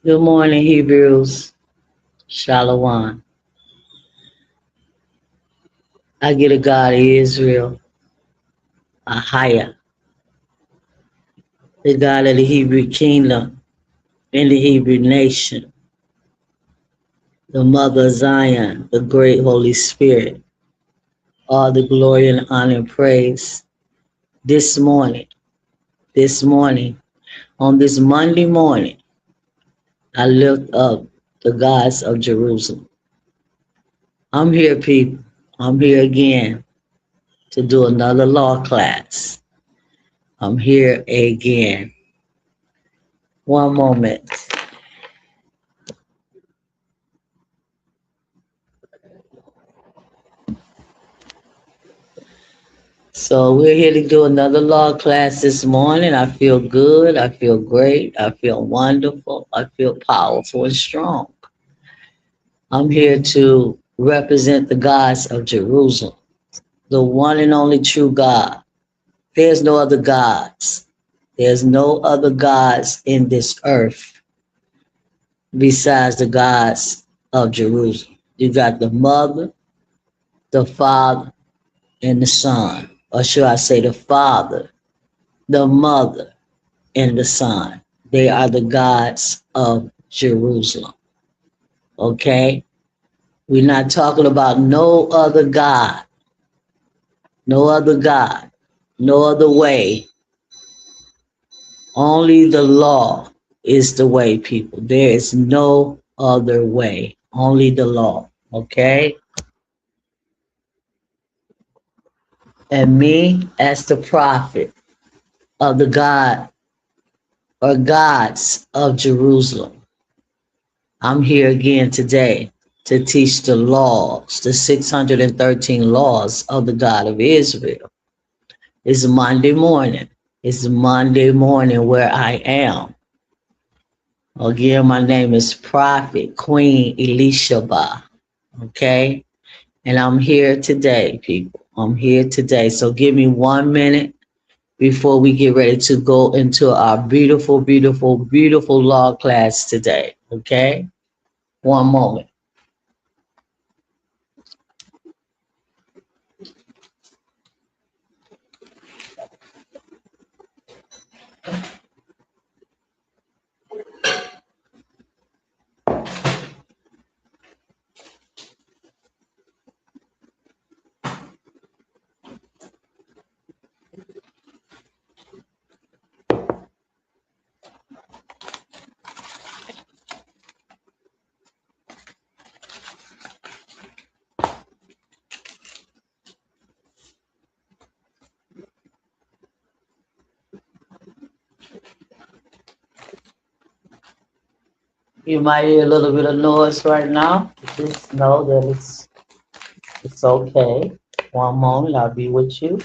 Good morning, Hebrews. Shalom. I get a God of Israel, Ahia, the God of the Hebrew kingdom and the Hebrew nation, the mother of Zion, the great Holy Spirit, all the glory and honor and praise this morning, on this Monday morning, I lift up the gods of Jerusalem. I'm here, people. I'm here again to do another law class. I'm here again. One moment. So we're here to do another law class this morning. I feel good. I feel great. I feel wonderful. I feel powerful and strong. I'm here to represent the gods of Jerusalem, the one and only true God. There's no other gods. There's no other gods in this earth besides the gods of Jerusalem. You got the mother, the father, and the son. Or should I say the father, the mother, and the son. They are the gods of Jerusalem. Okay? We're not talking about no other God, no other God, no other way. Only the law is the way, people. There is no other way. Only the law. Okay? And me, as the prophet of the God or gods of Jerusalem, I'm here again today to teach the laws, the 613 laws of the God of Israel. It's Monday morning. It's Monday morning where I am. Again, my name is Prophet Queen Elishaba. Okay? And I'm here today, people. I'm here today. So give me 1 minute before we get ready to go into our beautiful, beautiful, beautiful law class today. Okay? One moment. You might hear a little bit of noise right now. Just know that it's okay. One moment, I'll be with you.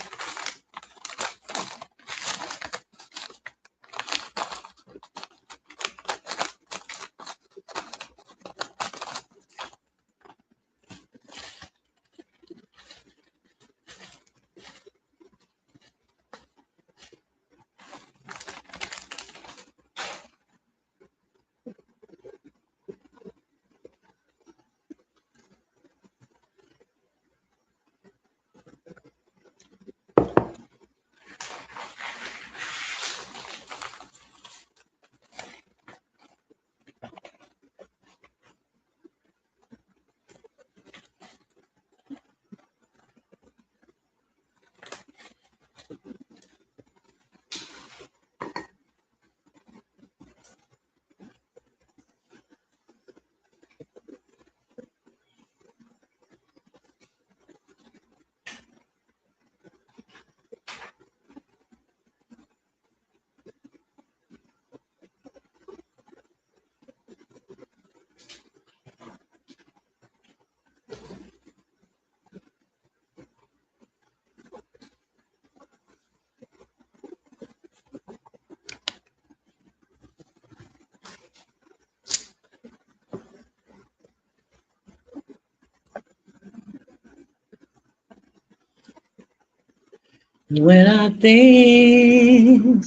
When I think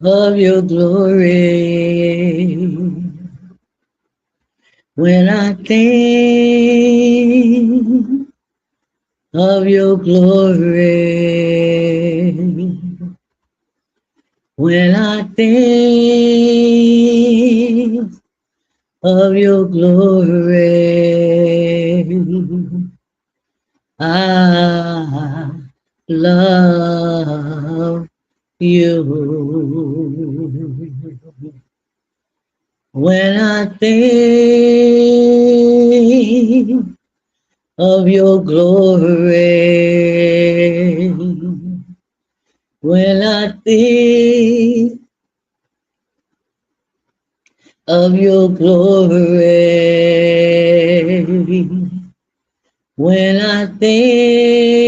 of your glory. When I think of your glory, when I think of your glory, I love you. When I think of your glory, when I think of your glory, when I think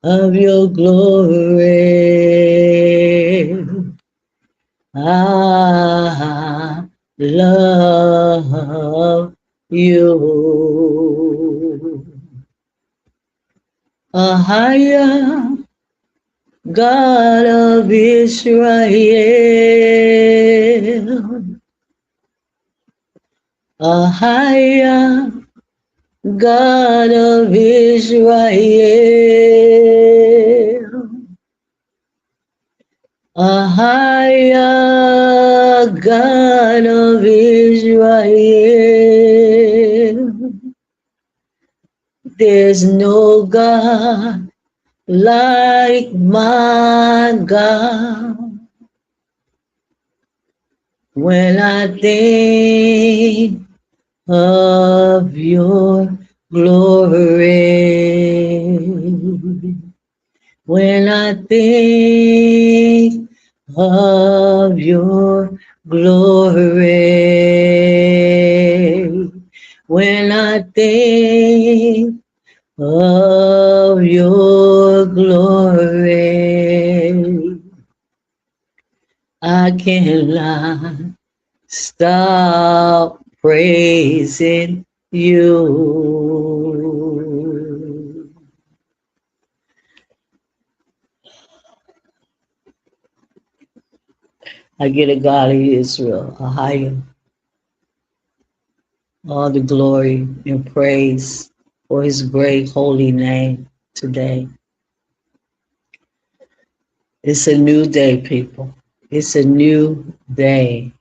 of your glory, I love you. A higher God of Israel, a higher God of Israel, a higher God of Israel. There's no God like my God. When I think of your glory, when I think of your glory, when I think of your glory, I cannot stop praising you. I get a God of Israel, a higher, all the glory and praise for his great holy name today. It's a new day, people. It's a new day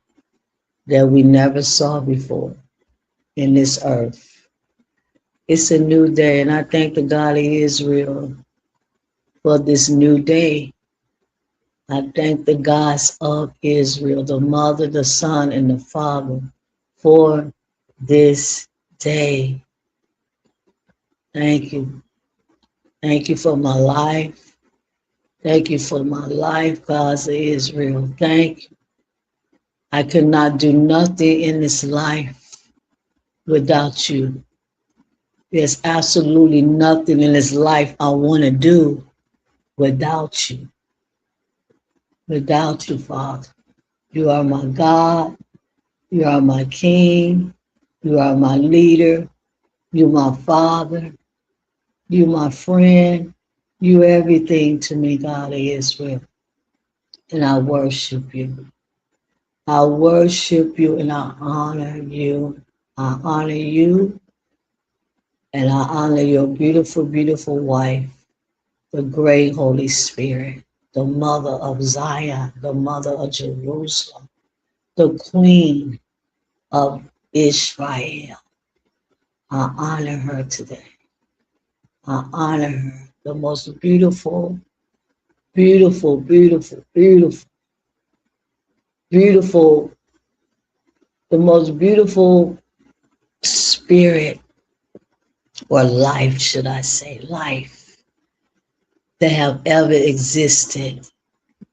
that we never saw before in this earth. It's a new day, and I thank the God of Israel for this new day. I thank the gods of Israel, the Mother, the Son, and the Father for this day. Thank you. Thank you for my life. Thank you for my life, gods of Israel. Thank you. I could not do nothing in this life without you. There's absolutely nothing in this life I want to do without you. Without you, Father. You are my God. You are my King. You are my leader. You're my Father. You're my friend. You're everything to me, God of Israel. And I worship you. I worship you and I honor you. I honor you and I honor your beautiful, beautiful wife, the great Holy Spirit, the mother of Zion, the mother of Jerusalem, the queen of Israel. I honor her today. I honor her, the most beautiful, beautiful, beautiful, beautiful, beautiful, the most beautiful spirit or life, should I say, life that have ever existed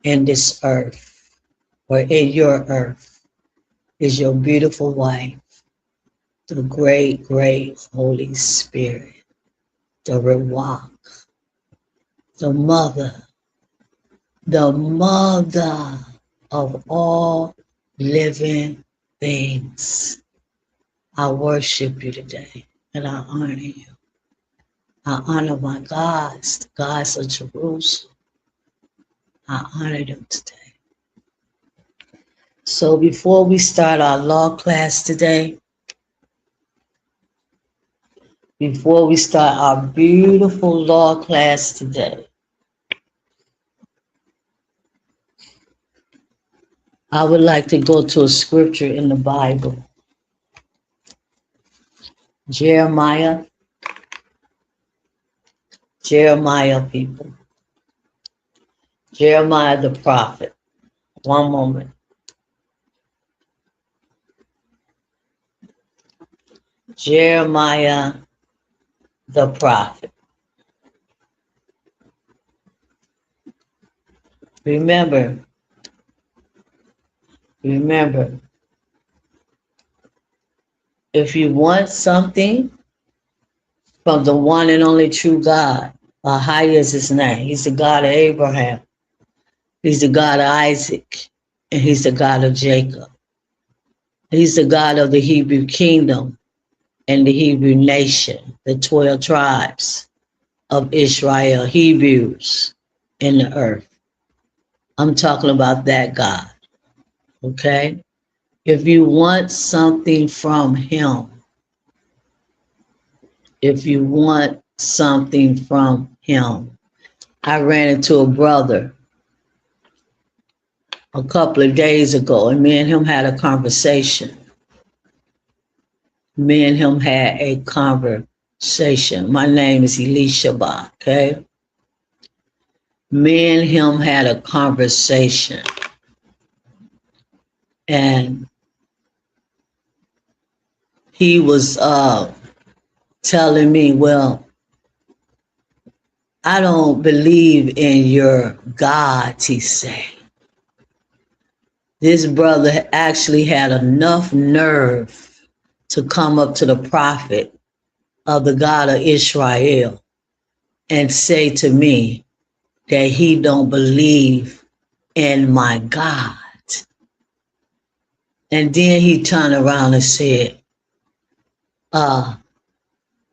in this earth or in your earth is your beautiful wife, the great, great Holy Spirit, the Ruach, the mother of all living things. I worship you today and I honor you. I honor my gods, the gods of Jerusalem, I honor them today. So before we start our law class today, before we start our beautiful law class today, I would like to go to a scripture in the Bible. Jeremiah, people. Jeremiah the prophet. One moment. Jeremiah the prophet. Remember, if you want something from the one and only true God, Ahai is his name. He's the God of Abraham. He's the God of Isaac. And he's the God of Jacob. He's the God of the Hebrew kingdom and the Hebrew nation, the 12 tribes of Israel, Hebrews in the earth. I'm talking about that God, okay? If you want something from him, I ran into a brother a couple of days ago, and me and him had a conversation. My name is Elisha Ba, okay? Me and him had a conversation. And he was telling me, well, I don't believe in your gods, he said. This brother actually had enough nerve to come up to the prophet of the God of Israel and say to me that he don't believe in my God. And then he turned around and said, I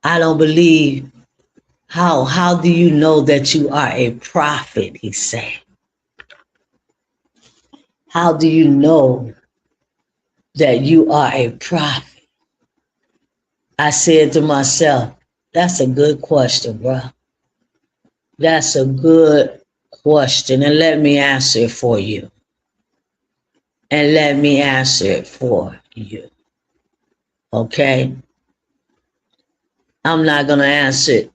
don't believe. How do you know that you are a prophet? He said. How do you know that you are a prophet? I said to myself, that's a good question, bro. That's a good question. And let me answer it for you. Okay? I'm not going to answer it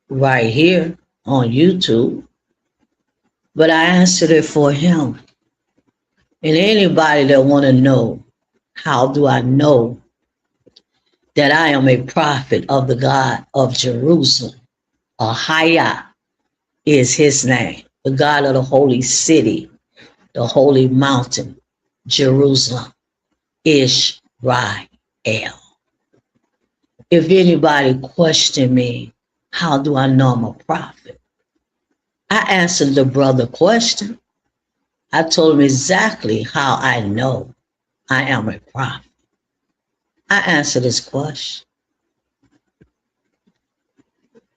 right here on YouTube, but I answered it for him. And anybody that want to know, how do I know that I am a prophet of the God of Jerusalem? Ahaya is his name, the God of the holy city, the holy mountain, Jerusalem, Israel. If anybody question me, how do I know I'm a prophet? I answered the brother question. I told him exactly how I know I am a prophet. I answered his question.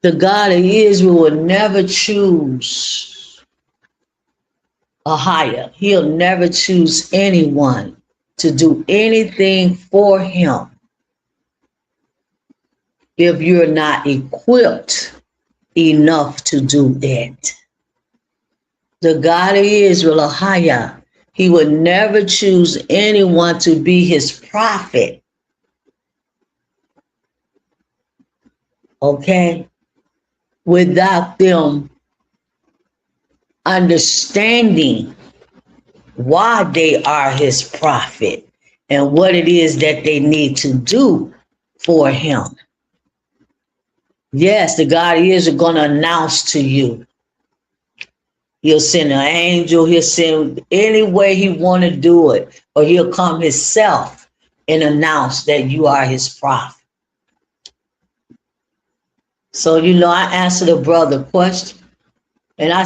The God of Israel will never choose a higher. He'll never choose anyone to do anything for him if you're not equipped enough to do it. The God of Israel, Ahaya, he would never choose anyone to be his prophet. Okay? Without them understanding why they are his prophet and what it is that they need to do for him. Yes, the God of Israel is going to announce to you. He'll send an angel. He'll send any way he want to do it. Or he'll come himself and announce that you are his prophet. So, I answered the brother question. And I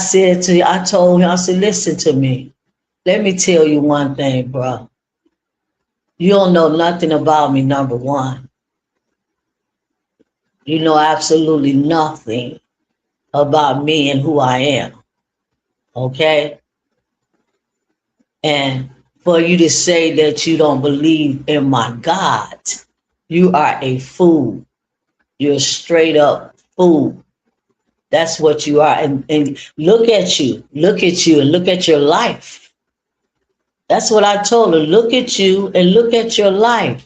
told him, I said, listen to me. Let me tell you one thing, bro. You don't know nothing about me, number one. You know absolutely nothing about me and who I am. Okay? And for you to say that you don't believe in my God, you are a fool. You're a straight up fool. That's what you are. And look at you. Look at you and look at your life. That's what I told her. Look at you and look at your life.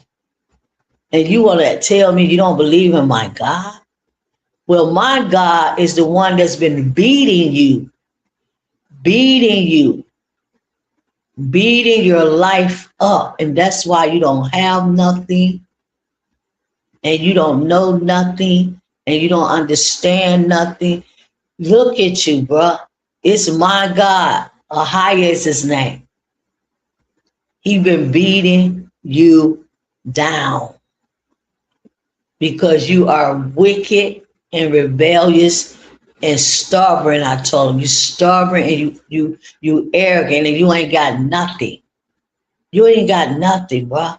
And you want to tell me you don't believe in my God? Well, my God is the one that's been beating you, beating your life up. And that's why you don't have nothing and you don't know nothing and you don't understand nothing. Look at you, bruh. It's my God. Ahia is his name. He been beating you down because you are wicked and rebellious and stubborn. I told him, you stubborn and you arrogant and you ain't got nothing. You ain't got nothing, bro.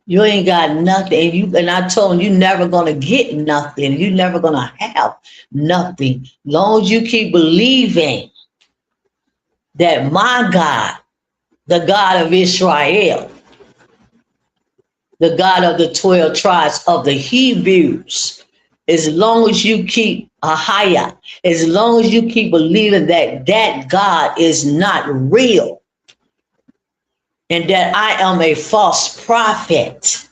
You ain't got nothing. And I told him, you never gonna get nothing. You never gonna have nothing. Long as you keep believing that my God, the God of Israel, the God of the 12 tribes of the Hebrews, as long as you keep Ahia, as long as you keep believing that that God is not real and that I am a false prophet,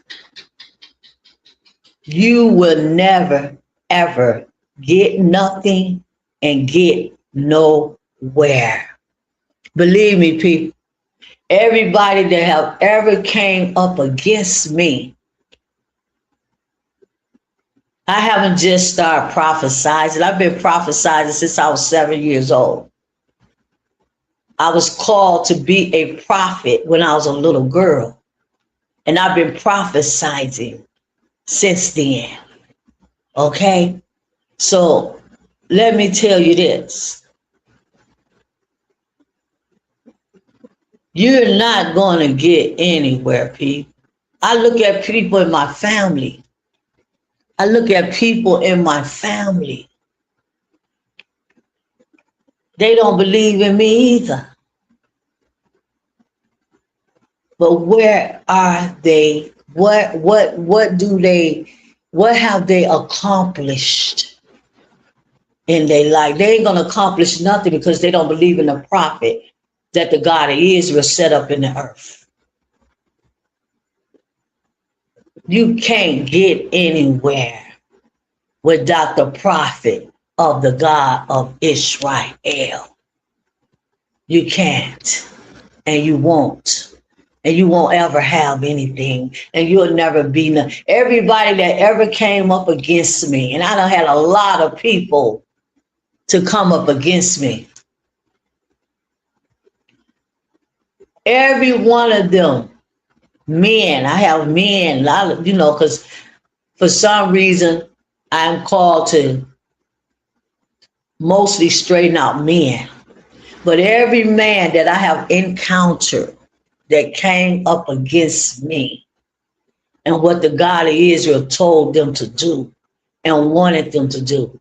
you will never, ever get nothing and get nowhere. Believe me, people, everybody that have ever came up against me, I haven't just started prophesying. I've been prophesying since I was 7 years old. I was called to be a prophet when I was a little girl. And I've been prophesying since then. Okay? So let me tell you this. You're not going to get anywhere, people. I look at people in my family. I look at people in my family. They don't believe in me either. But where are they? What have they accomplished in their life? They ain't gonna accomplish nothing because they don't believe in the prophet that the God of Israel set up in the earth. You can't get anywhere without the prophet of the God of Israel. You can't, and you won't. And you won't ever have anything, and you'll never be nothing. Everybody that ever came up against me, and I done had a lot of people to come up against me. Every one of them, men, I have men, because for some reason I'm called to mostly straighten out men. But every man that I have encountered that came up against me and what the God of Israel told them to do and wanted them to do,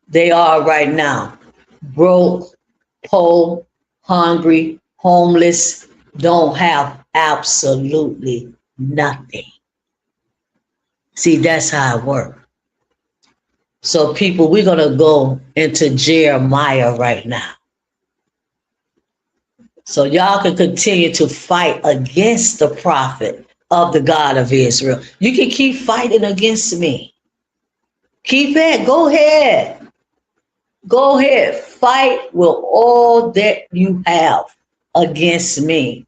they are right now broke, poor, hungry, homeless, don't have absolutely nothing. See, that's how it works. So people, we're going to go into Jeremiah right now. So y'all can continue to fight against the prophet of the God of Israel. You can keep fighting against me. Keep it. Go ahead. Go ahead. Fight with all that you have against me.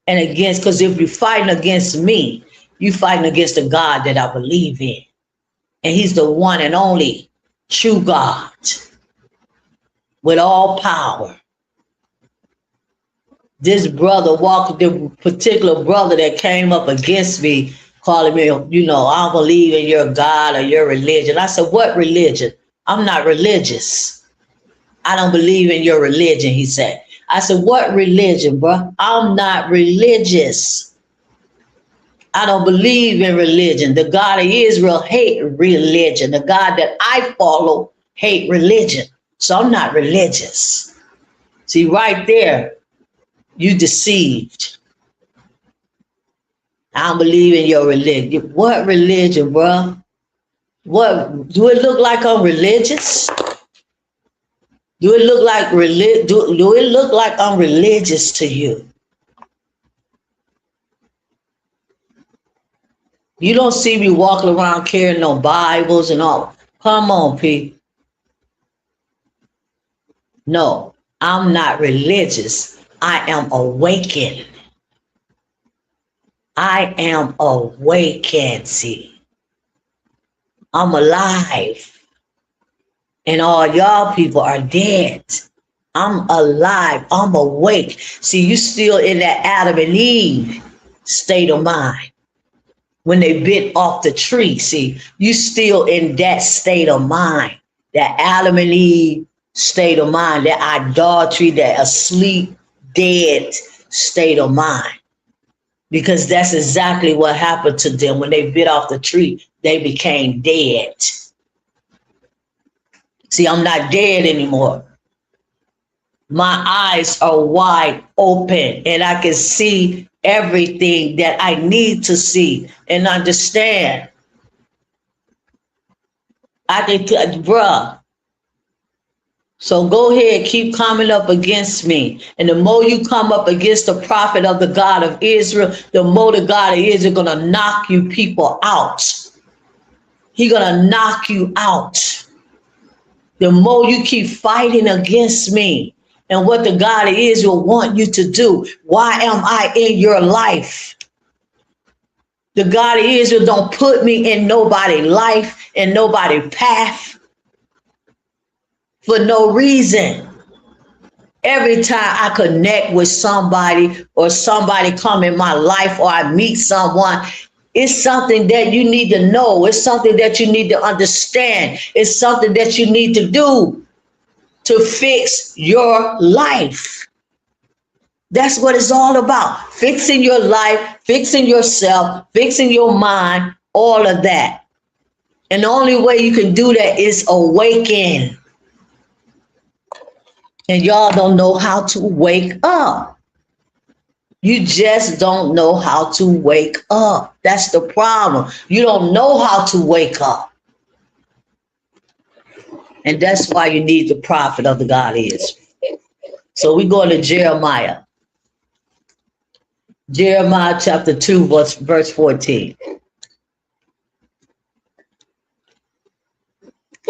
And against, because if you're fighting against me, you're fighting against the God that I believe in. And he's the one and only true God with all power. This brother the particular brother that came up against me, calling me, I don't believe in your God or your religion. I said, what religion? I'm not religious. I don't believe in your religion, he said. I said, what religion, bro? I'm not religious. I don't believe in religion. The God of Israel hate religion. The God that I follow hate religion. So I'm not religious. See, right there, you deceived. I don't believe in your religion. What religion, bruh? What do it look like I'm religious? Do it look like do it look like I'm religious to you? You don't see me walking around carrying no Bibles and all. Come on, P. No, I'm not religious. I am awakened. I am awakened, see. I'm alive. And all y'all people are dead. I'm alive. I'm awake. See, you still in that Adam and Eve state of mind. When they bit off the tree, see, you still in that state of mind. That Adam and Eve state of mind, that idolatry, that asleep, dead state of mind. Because that's exactly what happened to them when they bit off the tree. They became dead. See, I'm not dead anymore. My eyes are wide open and I can see everything that I need to see and understand. I can, bruh. So go ahead, keep coming up against me. And the more you come up against the prophet of the God of Israel, the more the God of Israel is going to knock you people out. He's going to knock you out. The more you keep fighting against me and what the God of Israel want you to do. Why am I in your life? The God of Israel don't put me in nobody's life and nobody's path for no reason. Every time I connect with somebody or somebody come in my life or I meet someone, it's something that you need to know. It's something that you need to understand. It's something that you need to do to fix your life. That's what it's all about. Fixing your life, fixing yourself, fixing your mind, all of that. And the only way you can do that is awaken. And y'all don't know how to wake up. You just don't know how to wake up. That's the problem. You don't know how to wake up. And that's why you need the prophet of the God is. So we go to Jeremiah. Jeremiah chapter 2, verse 14.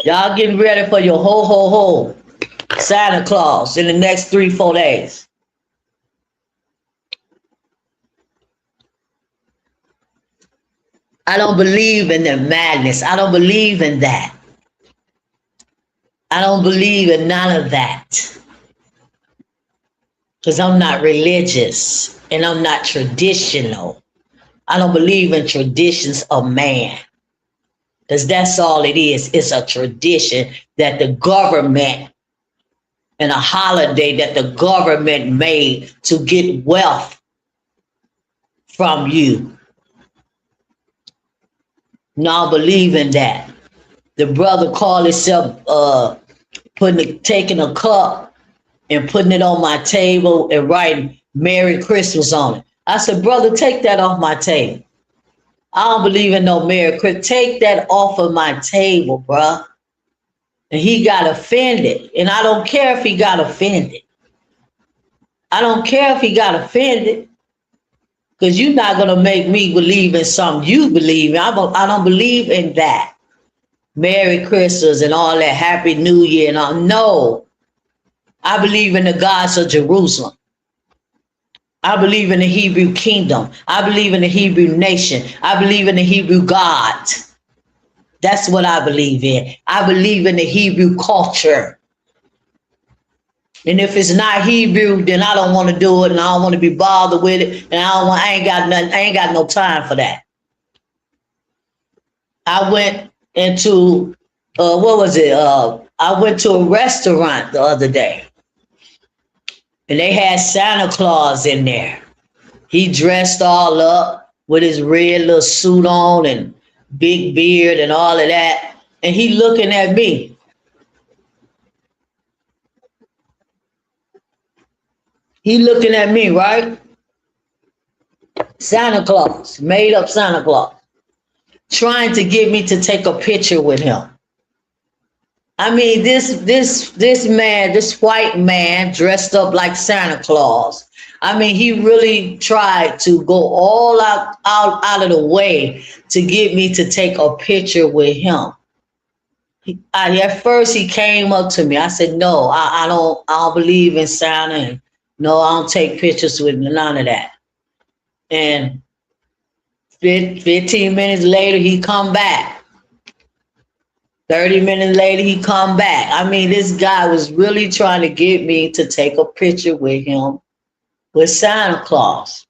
Y'all getting ready for your ho Santa Claus in the next 3-4 days. I don't believe in the madness. I don't believe in that. I don't believe in none of that. Because I'm not religious and I'm not traditional. I don't believe in traditions of man. Because that's all it is. It's a tradition that the government and a holiday that the government made to get wealth from you. No, I believe in that. The brother called himself taking a cup and putting it on my table and writing Merry Christmas on it. I said, brother, take that off my table. I don't believe in no Merry Christmas. Take that off of my table, bruh. And he got offended. And I don't care if he got offended. I don't care if he got offended. Because you're not going to make me believe in something you believe in. I don't believe in that. Merry Christmas and all that. Happy New Year and all. No. I believe in the gods of Jerusalem. I believe in the Hebrew kingdom. I believe in the Hebrew nation. I believe in the Hebrew God. That's what I believe in. I believe in the Hebrew culture. And if it's not Hebrew, then I don't want to do it and I don't want to be bothered with it. And I ain't got no time for that. I went into, I went to a restaurant the other day. And they had Santa Claus in there. He dressed all up with his red little suit on and big beard and all of that. And he looking at me. He looking at me, right? Santa Claus, made up Santa Claus, trying to get me to take a picture with him. I mean, this man, this white man dressed up like Santa Claus. I mean, he really tried to go all out of the way to get me to take a picture with him. At first he came up to me. I said, no, I don't believe in Santa. And no, I don't take pictures with none of that. And 15 minutes later, he come back. 30 minutes later, he come back. I mean, this guy was really trying to get me to take a picture with him with Santa Claus.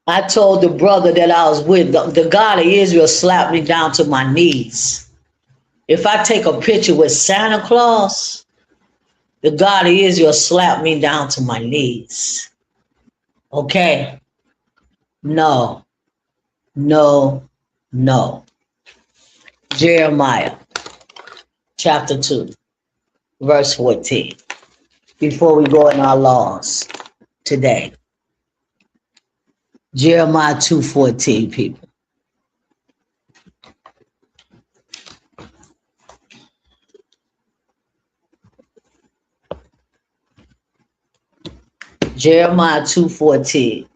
I told the brother that I was with, the God of Israel slapped me down to my knees. If I take a picture with Santa Claus, the God of Israel slapped me down to my knees. Okay? No, no, no. Jeremiah chapter 2, verse 14. Before we go in our laws today. Jeremiah 2:14, people. Jeremiah 2:14.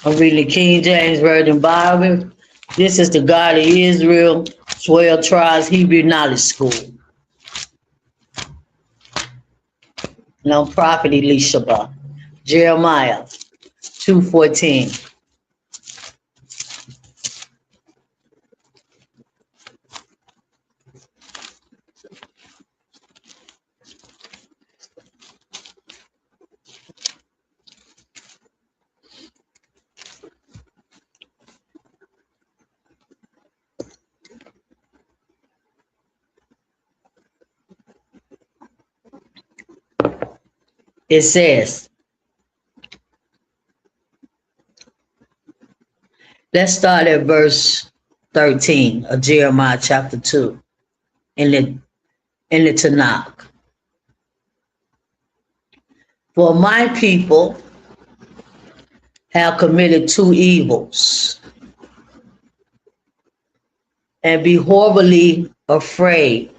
I'm reading the King James Version Bible. This is the God of Israel, 12 Tribes Hebrew Knowledge School. No prophet Elishaba. Jeremiah 2:14. It says, let's start at verse 13 of Jeremiah chapter 2 in the Tanakh. For my people have committed two evils and be horribly afraid.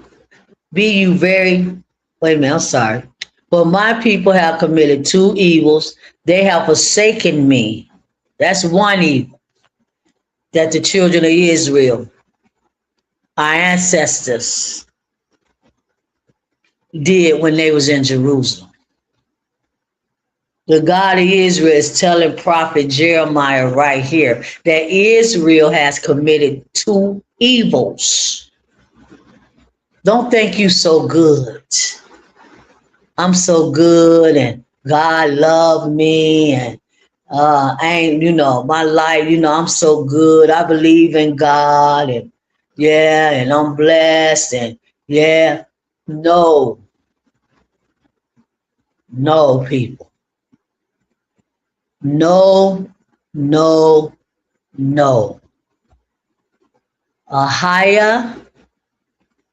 Be you very, wait a minute, I'm sorry. For my people have committed two evils. They have forsaken me. That's one evil that the children of Israel, our ancestors, did when they was in Jerusalem. The God of Israel is telling prophet Jeremiah right here that Israel has committed two evils. Don't think you so good. I'm so good and God loved me and my life, I'm so good. I believe in God and and I'm blessed and no people. No. Ahaya,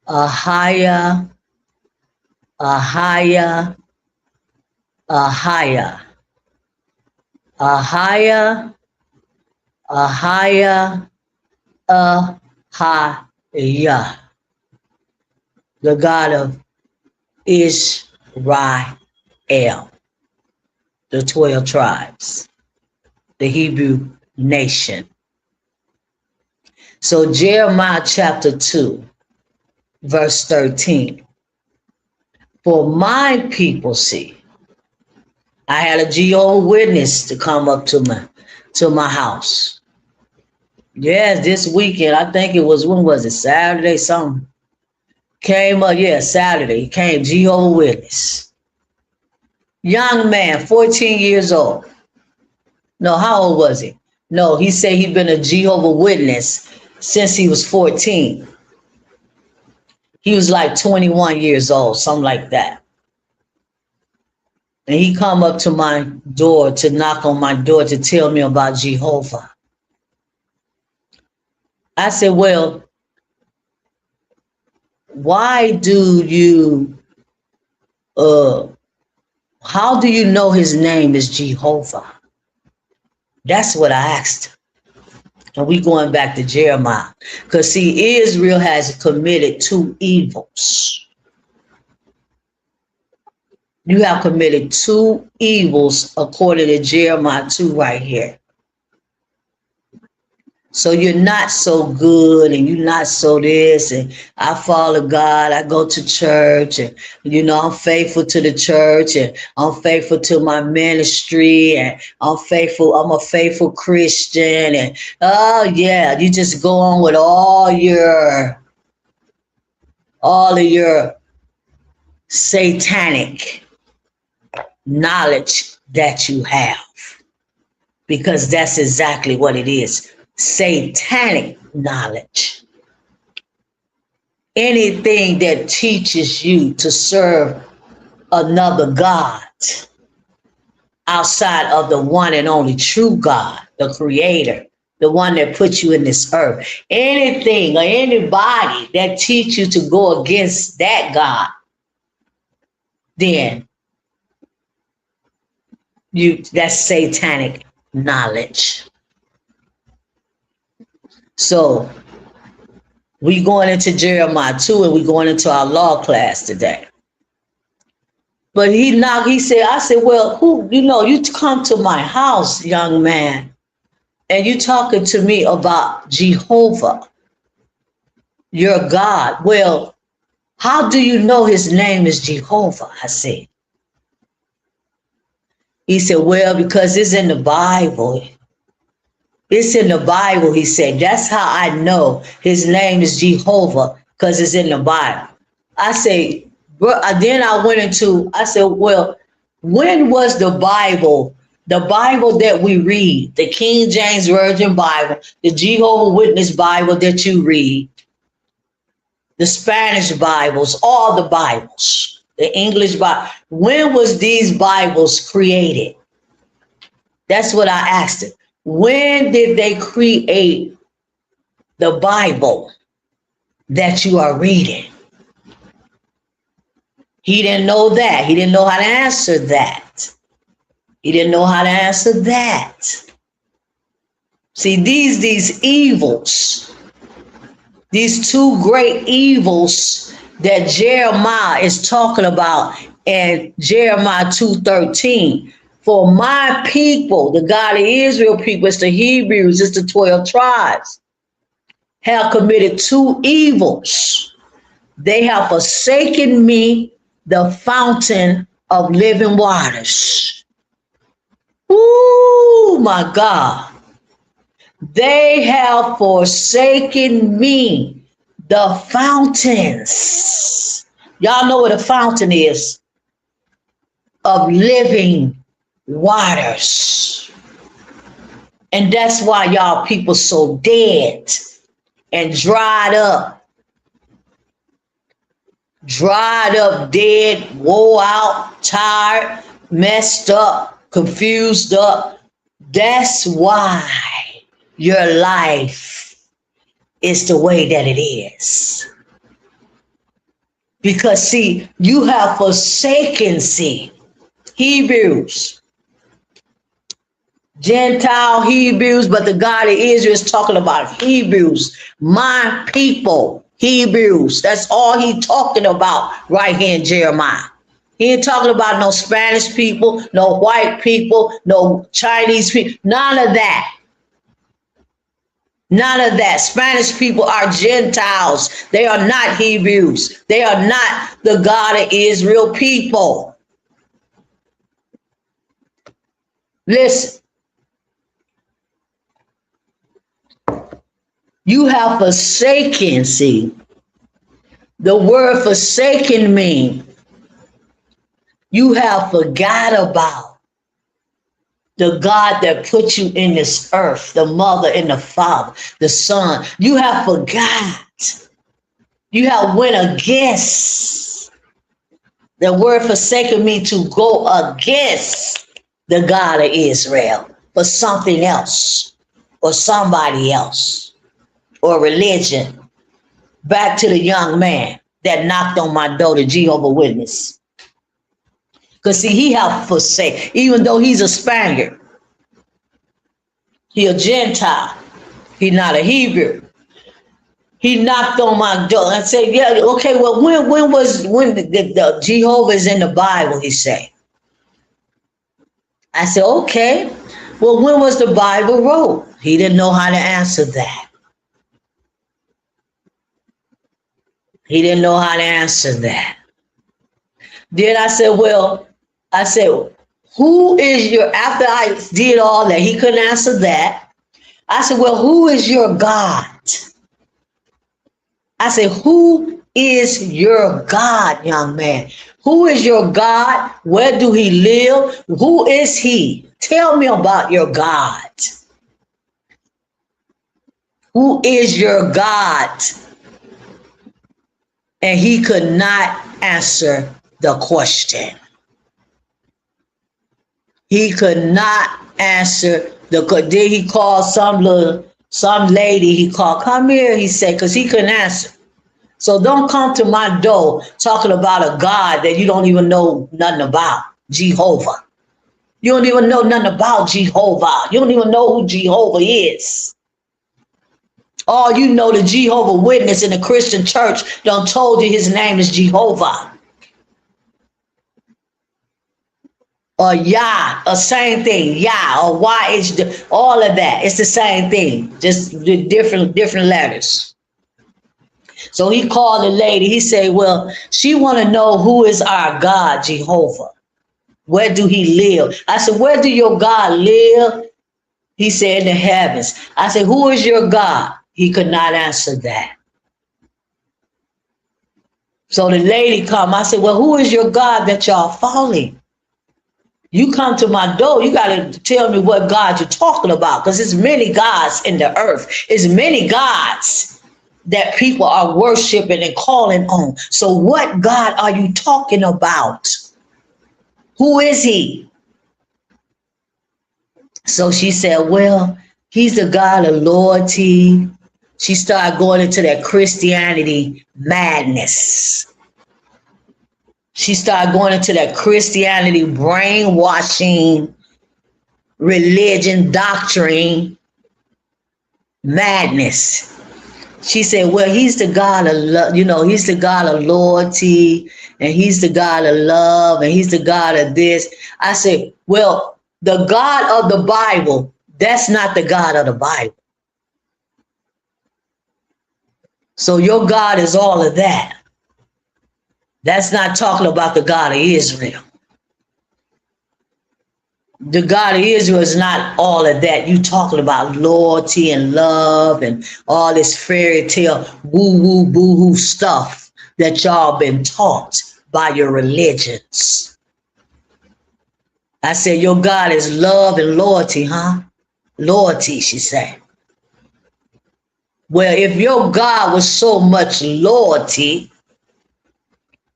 Ahaya, Ahaya, Ahaya, Ahaya, Ahaya, Ahaya. The God of Israel, the 12 tribes, the Hebrew nation. So Jeremiah chapter 2, verse 13. For my people, see, I had a Jehovah's Witness to come up to my house. Yes, this weekend, I think it was, when was it? Saturday, something. Came up, yeah, Saturday. Came Jehovah Witness. Young man, 14 years old. No, how old was he? No, he said he'd been a Jehovah Witness since he was 14. He was like 21 years old, something like that. And he come up to my door to knock on my door to tell me about Jehovah. I said, well, why do you, how do you know his name is Jehovah? That's what I asked. And we going back to Jeremiah. Because see, Israel has committed two evils. You have committed two evils according to Jeremiah 2 right here. So you're not so good and you're not so this, and I follow God, I go to church, and I'm faithful to the church, and I'm faithful to my ministry, and I'm a faithful Christian, and oh yeah, you just go on with all of your satanic knowledge that you have, because that's exactly what it is. Satanic knowledge. Anything that teaches you to serve another God outside of the one and only true God, the creator, the one that put you in this earth. Anything or anybody that teach you to go against that God, then that's satanic knowledge. So we going into Jeremiah 2 and we going into our law class today. But he said, I said, well, you come to my house, young man, and you talking to me about Jehovah, your God. Well, how do you know his name is Jehovah? I said. He said, well, because it's in the Bible. It's in the Bible, he said. That's how I know his name is Jehovah, because it's in the Bible. I say, then I said, well, when was the Bible that we read, the King James Version Bible, the Jehovah Witness Bible that you read, the Spanish Bibles, all the Bibles, the English Bible, when was these Bibles created? That's what I asked him. When did they create the Bible that you are reading? He didn't know that. He didn't know how to answer that. He didn't know how to answer that. See, these evils, these two great evils that Jeremiah is talking about in Jeremiah 2:13. For my people, the God of Israel people, it's the Hebrews, it's the 12 tribes, have committed two evils. They have forsaken me, the fountain of living waters. Ooh, my God. They have forsaken me, the fountains. Y'all know what a fountain is? Of living waters. And that's why y'all people so dead and dried up, dead, wore out, tired, messed up, confused up. That's why your life is the way that it is. Because see, you have forsaken, Hebrews, Gentile Hebrews, but the God of Israel is talking about Hebrews, my people, Hebrews. That's all he's talking about right here in Jeremiah. He ain't talking about no Spanish people, no white people, no Chinese people, none of that. None of that. Spanish people are Gentiles. They are not Hebrews. They are not the God of Israel people. Listen. You have forsaken, see, the word forsaken means you have forgot about the God that put you in this earth, the mother and the father, the son. You have forgot. You have went against. The word forsaken means to go against the God of Israel for something else or somebody else or religion. Back to the young man that knocked on my door, the Jehovah's Witness. Because see, he have forsaken, even though he's a Spaniard, he a Gentile, he not a Hebrew. He knocked on my door and said, yeah, okay, well, when the Jehovah's in the Bible, he said. I said, okay, well, when was the Bible wrote? He didn't know how to answer that. He didn't know how to answer that. Then I said, who is your, after I did all that, he couldn't answer that. I said, well, who is your God? I said, who is your God, young man? Who is your God? Where do he live? Who is he? Tell me about your God. Who is your God? And he could not answer the question. He could not answer the question. Then he called some lady he called, come here, he said, because he couldn't answer. So don't come to my door talking about a God that you don't even know nothing about, Jehovah. You don't even know nothing about Jehovah. You don't even know who Jehovah is. All you know, the Jehovah's Witness in the Christian church done told you his name is Jehovah. Or Yah, or same thing, Yah, or YH, all of that. It's the same thing, just the different letters. So he called the lady. He said, well, she want to know who is our God, Jehovah. Where do he live? I said, where do your God live? He said, in the heavens. I said, who is your God? He could not answer that. So the lady come. I said, well, who is your God that y'all following? You come to my door, you got to tell me what God you're talking about, because there's many gods in the earth. There's many gods that people are worshiping and calling on. So what God are you talking about? Who is he? So she said, well, he's the God of loyalty. She started going into that Christianity madness. She started going into that Christianity brainwashing, religion, doctrine, madness. She said, well, he's the God of love, he's the God of loyalty, and he's the God of love, and he's the God of this. I said, well, the God of the Bible, that's not the God of the Bible. So your God is all of that. That's not talking about the God of Israel. The God of Israel is not all of that. You talking about loyalty and love and all this fairy tale woo-woo, boo-hoo stuff that y'all been taught by your religions. I said, your God is love and loyalty, huh? Loyalty, she said. Well, if your God was so much loyalty,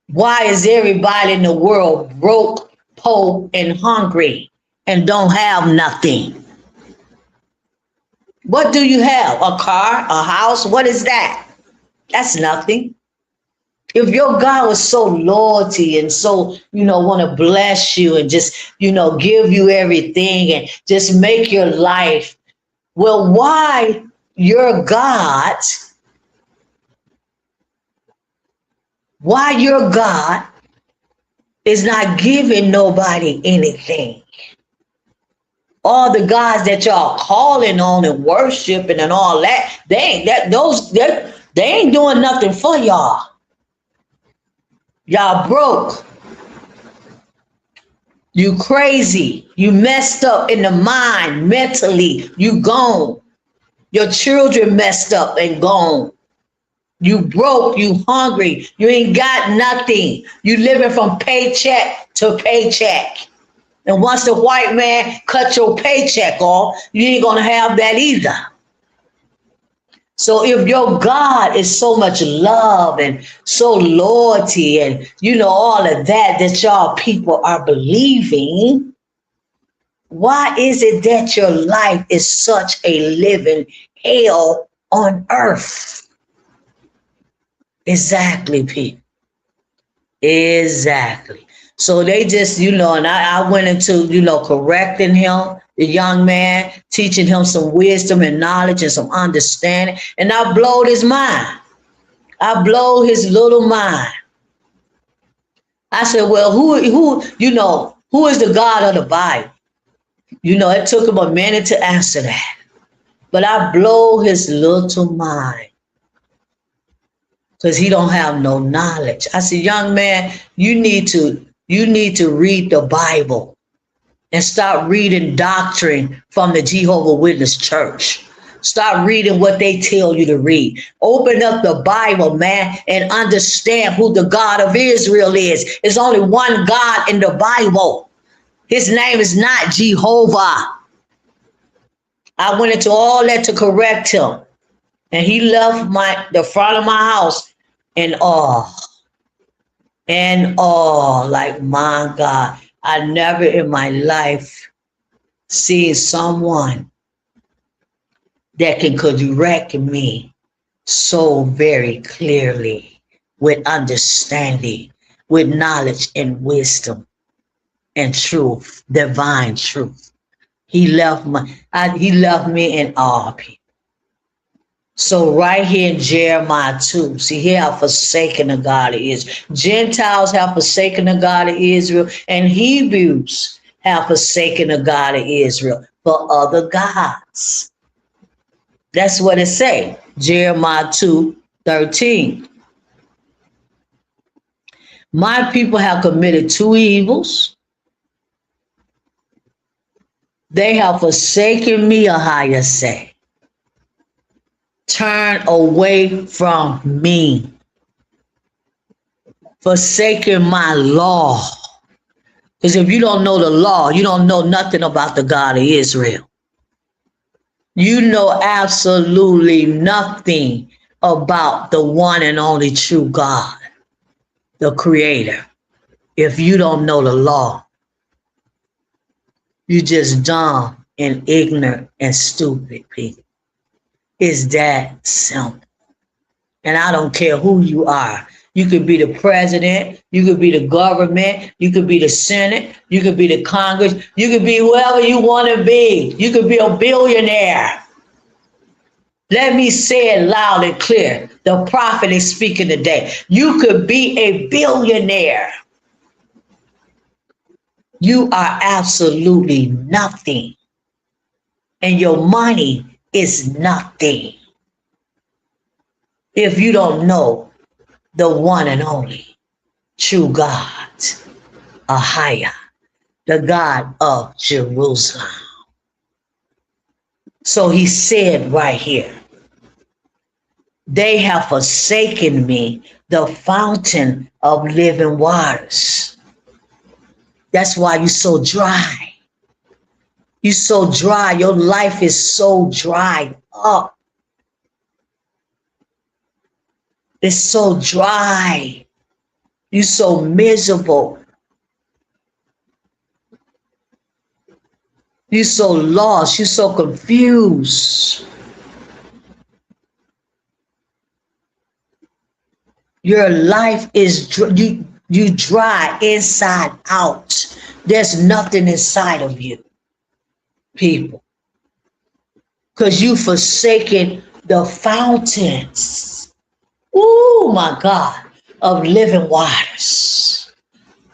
why is everybody in the world broke, poor, and hungry and don't have nothing? What do you have? A car, a house? What is that? That's nothing. If your God was so loyalty and so, want to bless you and just, give you everything and just make your life, well, why your God is not giving nobody anything? All the gods that y'all calling on and worshiping and all that, they ain't doing nothing for y'all. Y'all broke. You crazy. You messed up in the mind, mentally. You gone. Your children messed up and gone. You broke, you hungry, you ain't got nothing. You living from paycheck to paycheck. And once the white man cut your paycheck off, you ain't gonna have that either. So if your God is so much love and so loyalty and all of that y'all people are believing, why is it that your life is such a living hell on earth? Exactly, people. Exactly. So they just, and I went into, correcting him, the young man, teaching him some wisdom and knowledge and some understanding. And I blowed his mind. I blowed his little mind. I said, well, who is the God of the Bible? It took him a minute to answer that. But I blow his little mind. Because he don't have no knowledge. I said, young man, you need to read the Bible and stop reading doctrine from the Jehovah's Witness church. Stop reading what they tell you to read. Open up the Bible, man, and understand who the God of Israel is. There's only one God in the Bible. His name is not Jehovah. I went into all that to correct him. And he left the front of my house in awe. And like, my God, I never in my life seen someone that can correct me so very clearly, with understanding, with knowledge and wisdom and truth, divine truth. He left me in awe, people. So right here in Jeremiah 2, see, he have forsaken the God of Israel. Gentiles have forsaken the God of Israel, and Hebrews have forsaken the God of Israel for other gods. That's what it say, Jeremiah 2:13. My people have committed two evils. They have forsaken me, Ahia say. Turn away from me, forsaking my law. Because if you don't know the law, you don't know nothing about the God of Israel. You know absolutely nothing about the one and only true God, the Creator. If you don't know the law, you just dumb and ignorant and stupid people. It's that simple. And I don't care who you are. You could be the president. You could be the government. You could be the Senate. You could be the Congress. You could be whoever you want to be. You could be a billionaire. Let me say it loud and clear. The prophet is speaking today. You could be a billionaire. You are absolutely nothing. And your money is nothing if you don't know the one and only true God, Ahia, the God of Jerusalem. So he said right here, they have forsaken me, the fountain of living waters. That's why you're so dry. You're so dry. Your life is so dried up. It's so dry. You're so miserable. You're so lost. You're so confused. Your life is you dry inside out. There's nothing inside of you, people, because you forsaken the fountains. Oh my God, of living waters.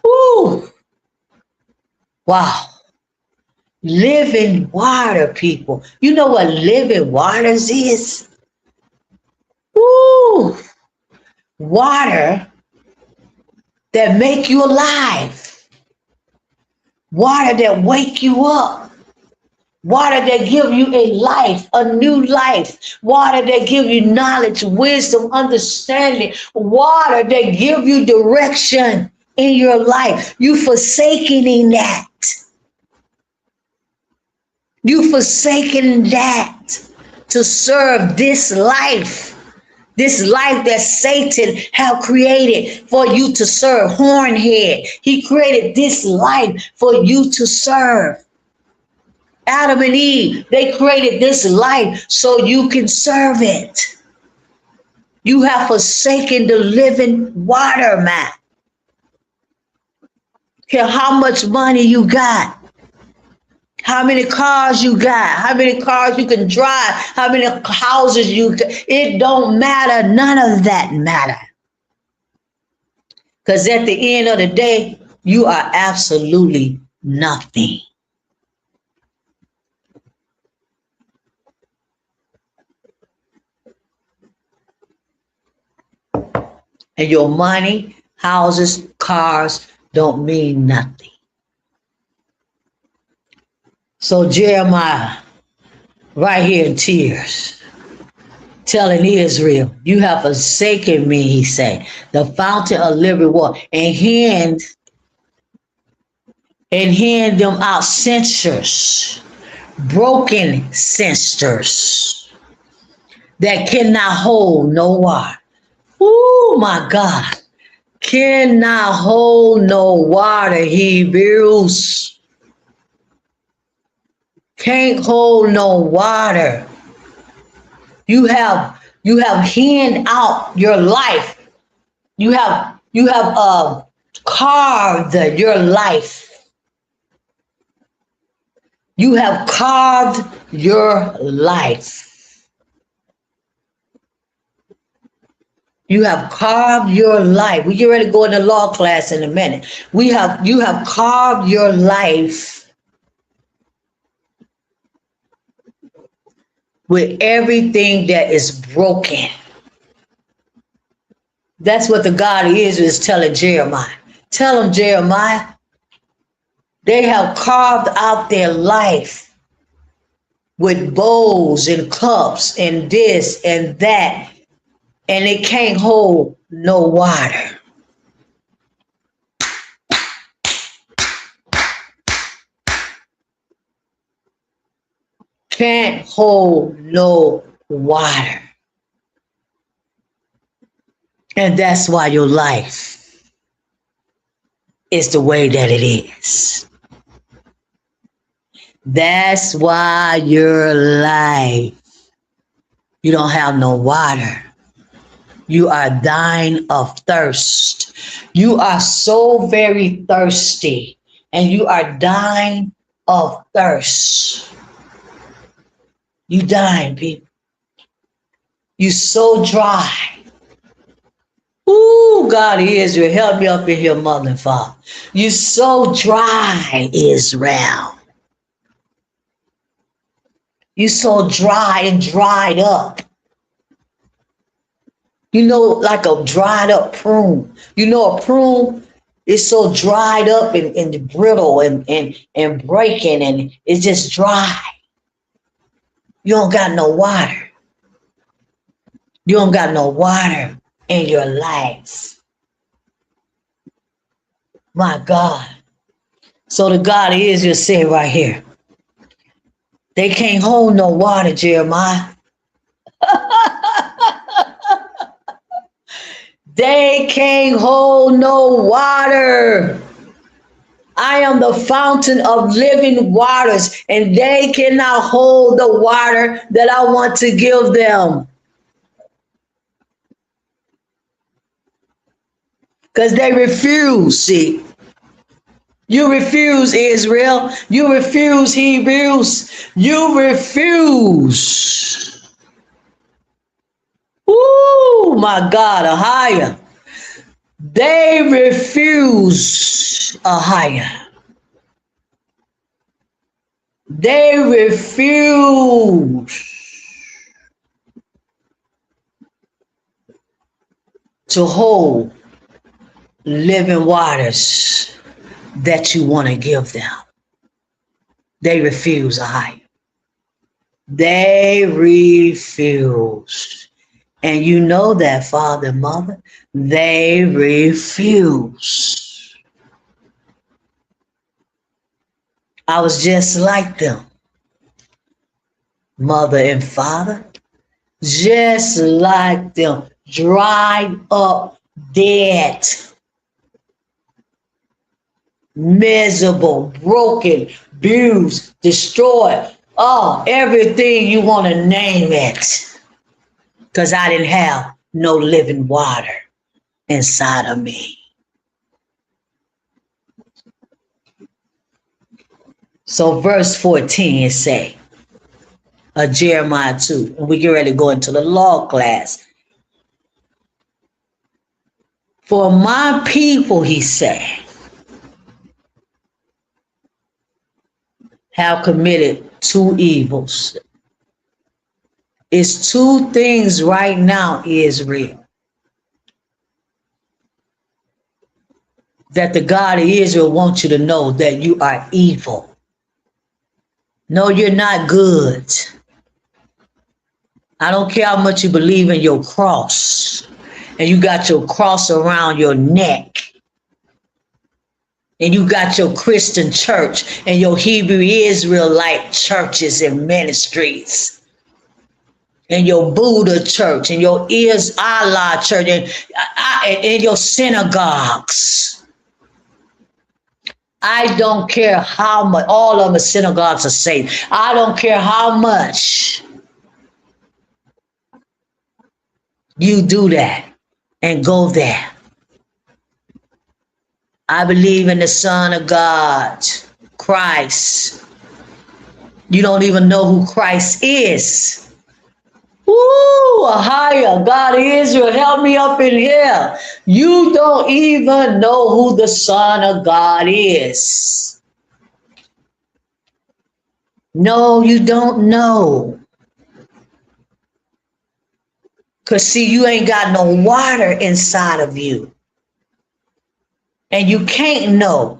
Ooh, wow. Living water, people. You know what living waters is? Ooh, water that make you alive. Water that wake you up. Water that give you a life, a new life. Water that give you knowledge, wisdom, understanding. Water that give you direction in your life. You forsaking that. You forsaking that to serve this life. This life that Satan have created for you to serve. Hornhead. He created this life for you to serve. Adam and Eve, they created this life so you can serve it. You have forsaken the living water, man. Care how much money you got, how many cars you got, how many cars you can drive, how many houses you got. It don't matter. None of that matter. Because at the end of the day, you are absolutely nothing. And your money, houses, cars don't mean nothing. So Jeremiah, right here in tears, telling Israel, you have forsaken me, he said, the fountain of living water, and hand them out censers, broken censers that cannot hold no water. Oh my God. Cannot hold no water, Hebrews. Can't hold no water. You have hand out your life. You have carved your life. You have carved your life. You have carved your life. We get ready to go into law class in a minute. You have carved your life with everything that is broken. That's what the God of Israel is telling Jeremiah. Tell him, Jeremiah, they have carved out their life with bowls and cups and this and that, and it can't hold no water. Can't hold no water. And that's why your life is the way that it is. That's why your life, you don't have no water. You are dying of thirst. You are so very thirsty, and you are dying of thirst. You dying, people. You so dry. Ooh, God, Israel, help me up in here, mother and father. You so dry, Israel. You so dry and dried up. You know, like a dried up prune. You know, a prune is so dried up and brittle and breaking, and it's just dry. You don't got no water. You don't got no water in your life. My God. So the God of Israel said right here, they can't hold no water, Jeremiah. They can't hold no water. I am the fountain of living waters, and they cannot hold the water that I want to give them. Because they refuse, see. You refuse, Israel. You refuse, Hebrews. You refuse. Ooh, my God, Ahia. They refuse, Ahia. They refuse to hold living waters that you want to give them. They refuse, Ahia. They refused. And you know that, father and mother, they refused. I was just like them, mother and father, just like them, dried up, dead, miserable, broken, bruised, destroyed. Oh, everything you want to name it. Because I didn't have no living water inside of me. So verse 14 say, Jeremiah 2, and we get ready to go into the law class. For my people, he said, have committed two evils. It's two things right now, Israel, that the God of Israel wants you to know, that you are evil. No, you're not good. I don't care how much you believe in your cross, and you got your cross around your neck, and you got your Christian church and your Hebrew Israelite churches and ministries, and your Buddha church and your Allah church and your synagogues. I don't care how much, all of the synagogues are Satan. I don't care how much you do that and go there. I believe in the Son of God, Christ. You don't even know who Christ is. Woo, a higher God of Israel, help me up in here. You don't even know who the Son of God is. No, you don't know. Because see, you ain't got no water inside of you. And you can't know.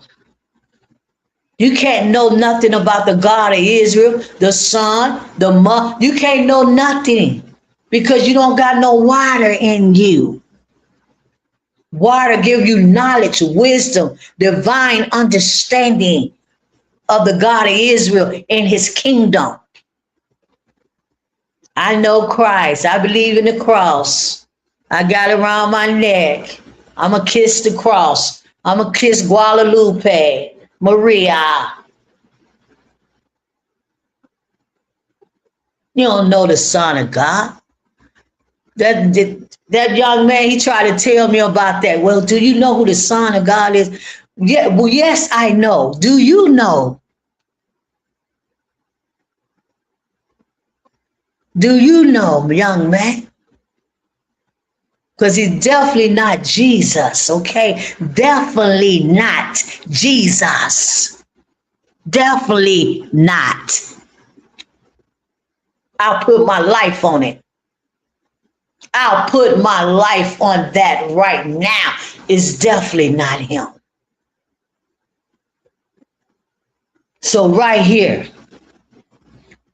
You can't know nothing about the God of Israel, the Son, the Mother. You can't know nothing because you don't got no water in you. Water gives you knowledge, wisdom, divine understanding of the God of Israel and his kingdom. I know Christ. I believe in the cross. I got it around my neck. I'm going to kiss the cross. I'm going to kiss Guadalupe, Maria. You don't know the Son of God. That young man, he tried to tell me about that. Well, do you know who the Son of God is? Yeah, well, yes, I know. Do you know? Do you know, young man? Because he's definitely not Jesus, okay? Definitely not Jesus. Definitely not. I'll put my life on it. I'll put my life on that right now. It's definitely not him. So right here,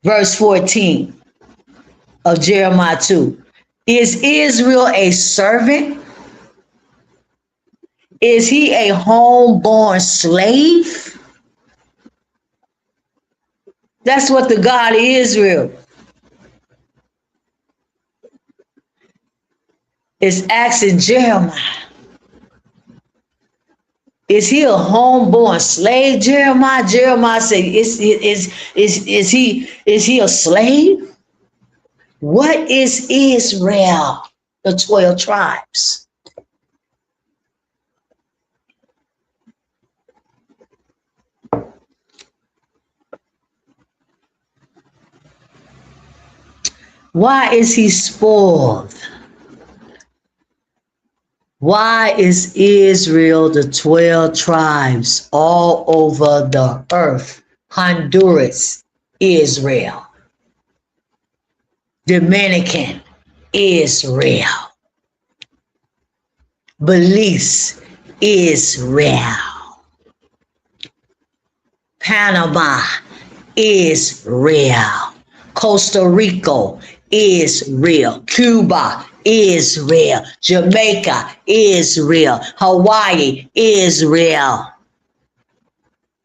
verse 14 of Jeremiah 2. Is Israel a servant? Is he a homeborn slave? That's what the God of Israel is asking Jeremiah. Is he a homeborn slave, Jeremiah? Jeremiah said, is he a slave? What is Israel? The 12 tribes. Why is he spoiled? Why is Israel the 12 tribes all over the earth? Honduras, Israel. Dominican, Israel. Belize, Israel. Panama, Israel. Costa Rica, Israel. Cuba, Israel. Jamaica, Israel. Hawaii, Israel.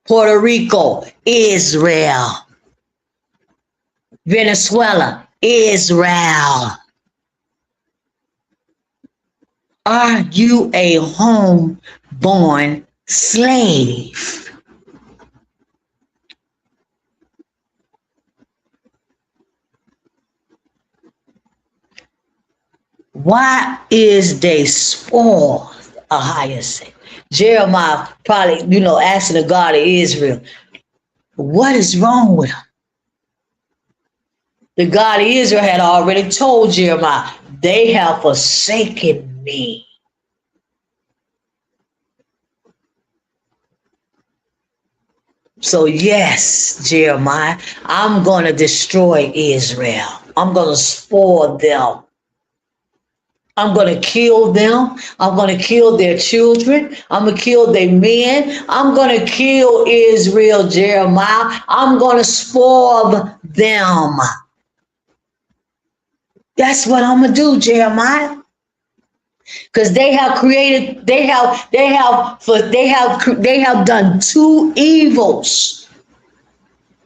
Puerto Rico, Israel. Venezuela, Israel. Are you a home-born slave? Why is they spoiled? Ahia said. Jeremiah probably, asking the God of Israel, what is wrong with them? The God of Israel had already told Jeremiah, they have forsaken me. So yes, Jeremiah, I'm going to destroy Israel. I'm going to spoil them. I'm going to kill them. I'm going to kill their children. I'm going to kill their men. I'm going to kill Israel, Jeremiah. I'm going to spoil them. That's what I'm going to do, Jeremiah. Because they have created, they have done two evils.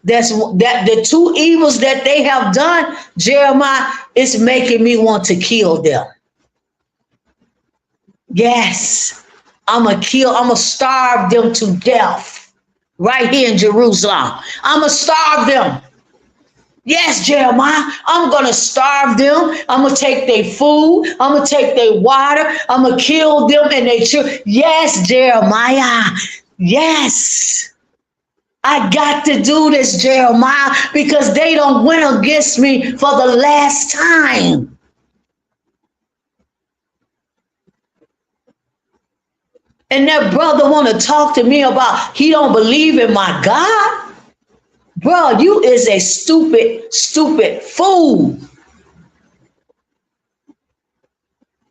That the two evils that they have done, Jeremiah, is making me want to kill them. Yes, I'm going to starve them to death right here in Jerusalem. I'm going to starve them. Yes, Jeremiah, I'm going to starve them. I'm going to take their food. I'm going to take their water. I'm going to kill them and their children. Yes, Jeremiah. Yes. I got to do this, Jeremiah, because they don't win against me for the last time. And that brother want to talk to me about he don't believe in my God. Bro, you is a stupid fool.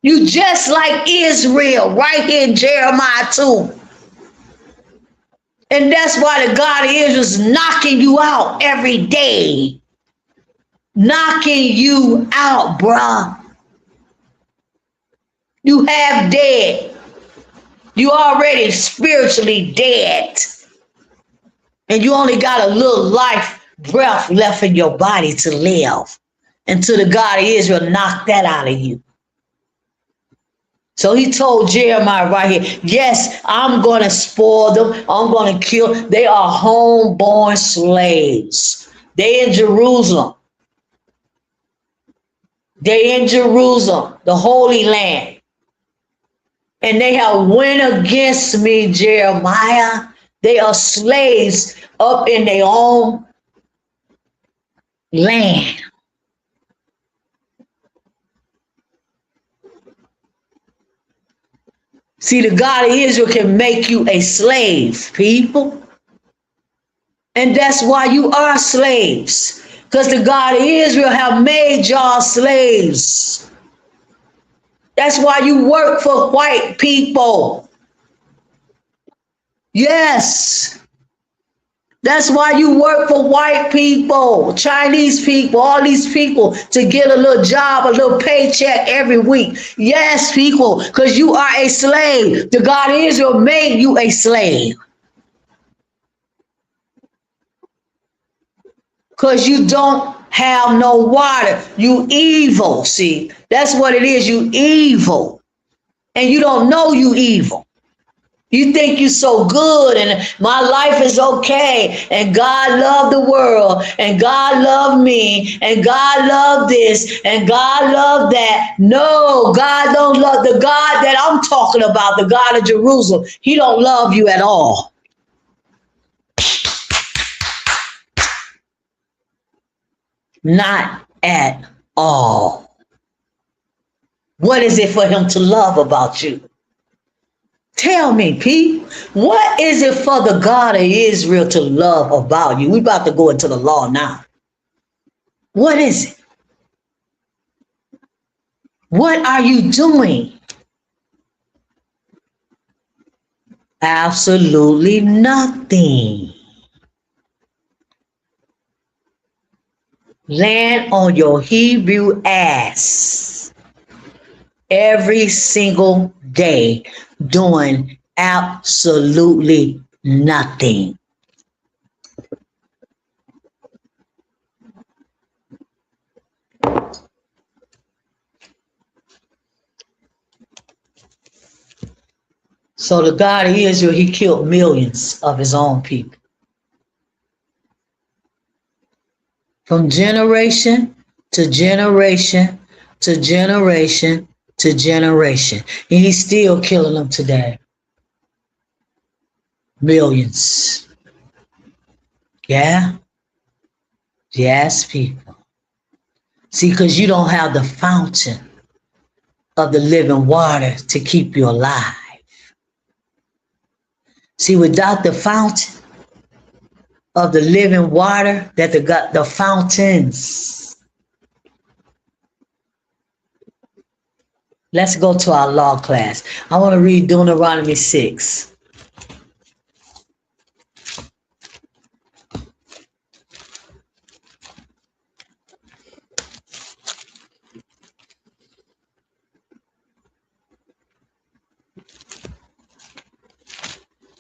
You just like Israel right here in Jeremiah 2. And that's why the God of Israel is knocking you out every day. Knocking you out, bruh. You half dead. You already spiritually dead. And you only got a little life breath left in your body to live until the God of Israel knocked that out of you. So he told Jeremiah right here, yes, I'm going to spoil them. I'm going to kill. They are homeborn slaves. They in Jerusalem. They in Jerusalem, the Holy Land. And they have went against me, Jeremiah. They are slaves up in their own land. See, the God of Israel can make you a slave, people. And that's why you are slaves. Because the God of Israel have made y'all slaves. That's why you work for white people. Yes. That's why you work for white people, Chinese people, all these people to get a little job, a little paycheck every week. Yes, people, because you are a slave. The God of Israel made you a slave. Because you don't have no water. You evil, see. That's what it is. You evil. And you don't know you evil. You think you're so good and my life is okay and God loved the world and God loved me and God loved this and God loved that. No, God don't love the God that I'm talking about, the God of Jerusalem. He don't love you at all. Not at all. What is it for him to love about you? Tell me, Pete, what is it for the God of Israel to love about you? We're about to go into the law now. What is it? What are you doing? Absolutely nothing. land on your Hebrew ass every single day doing absolutely nothing. So the God of Israel, he killed millions of his own people. From generation to generation to generation to generation. And he's still killing them today. Millions. Yeah? Yes, people. See, because you don't have the fountain of the living water to keep you alive. See, without the fountain of the living water, that the fountains. Let's go to our law class. I want to read Deuteronomy 6.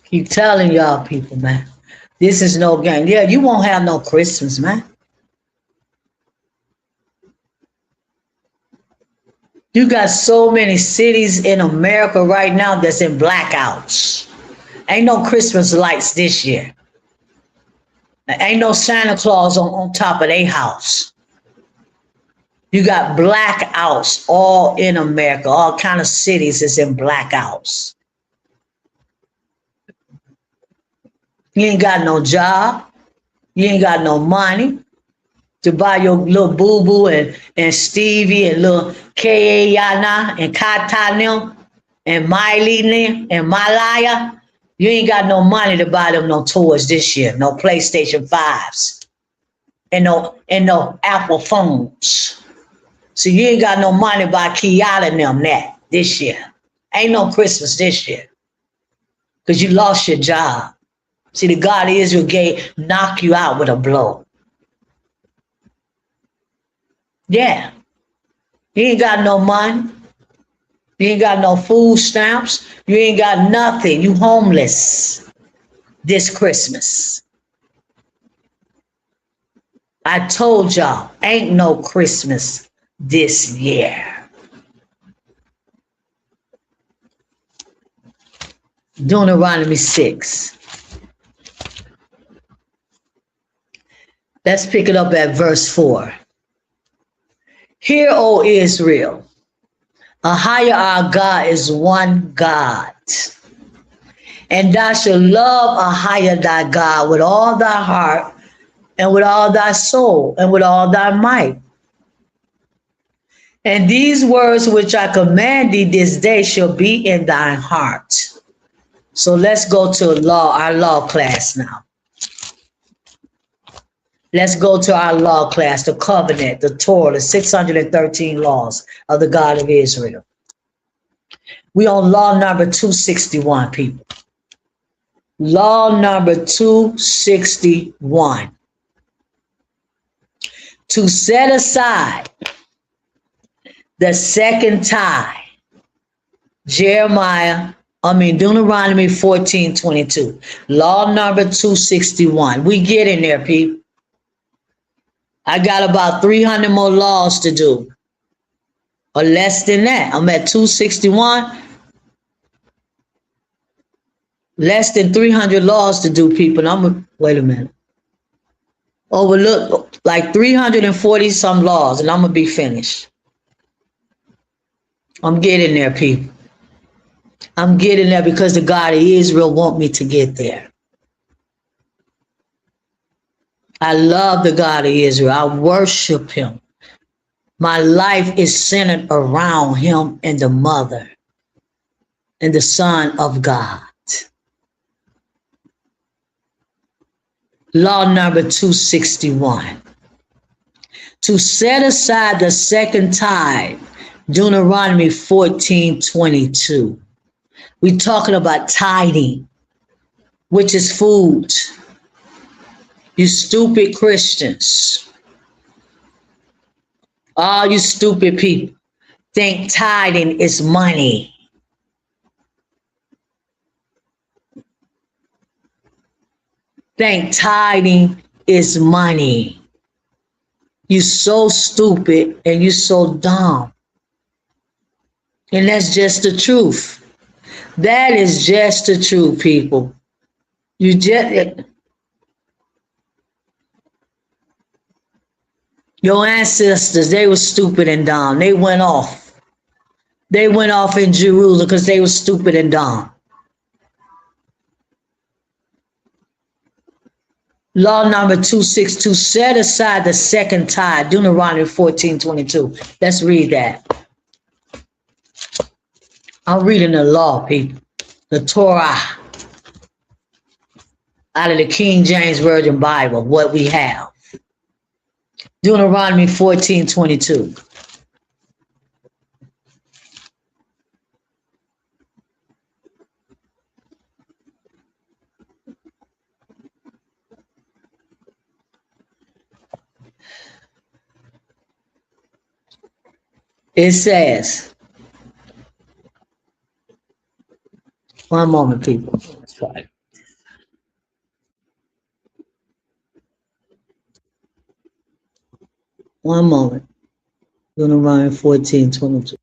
Keep telling y'all people, man. This is no game. Yeah, you won't have no Christmas, man. You got so many cities in America right now that's in blackouts. Ain't no Christmas lights this year. Ain't no Santa Claus on top of their house. You got blackouts all in America. All kind of cities is in blackouts. You ain't got no job. You ain't got no money to buy your little boo-boo and Stevie and little K.A.Yana and Kata and Miley and Malaya. You ain't got no money to buy them no toys this year, no PlayStation 5s and no Apple phones. So you ain't got no money to buy Kiara and them that this year. Ain't no Christmas this year because you lost your job. See, the God of Israel knock you out with a blow. Yeah. You ain't got no money. You ain't got no food stamps. You ain't got nothing. You homeless this Christmas. I told y'all, ain't no Christmas this year. Deuteronomy 6. Let's pick it up at verse 4. Hear, O Israel, Ahia our God is one God. And thou shalt love Ahia thy God with all thy heart and with all thy soul and with all thy might. And these words which I command thee this day shall be in thine heart. So let's go to our law class now. Let's go to our law class, the covenant, the Torah, the 613 laws of the God of Israel. We on law number 261, people. Law number 261. To set aside the second tie. Deuteronomy 14:22. Law number 261. We get in there, people. I got about 300 more laws to do. Or less than that. I'm at 261. Less than 300 laws to do, people. Wait a minute. Overlook like 340 some laws, and I'm going to be finished. I'm getting there, people. I'm getting there because the God of Israel want me to get there. I love the God of Israel. I worship him. My life is centered around him and the mother and the Son of God. Law number 261. To set aside the second tithe, Deuteronomy 14:22. We're talking about tithing, which is food. You stupid Christians. All you stupid people think tithing is money. Think tithing is money. You so stupid and you so dumb. And that's just the truth. That is just the truth, people. You just your ancestors, they were stupid and dumb. They went off. They went off in Jerusalem because they were stupid and dumb. Law number 262, set aside the second tithe, Deuteronomy 14:22. Let's read that. I'm reading the law, people. The Torah out of the King James Version Bible, what we have. Deuteronomy 14:22. It says, one moment, people. Let's try it. One moment. Deuteronomy 14:22.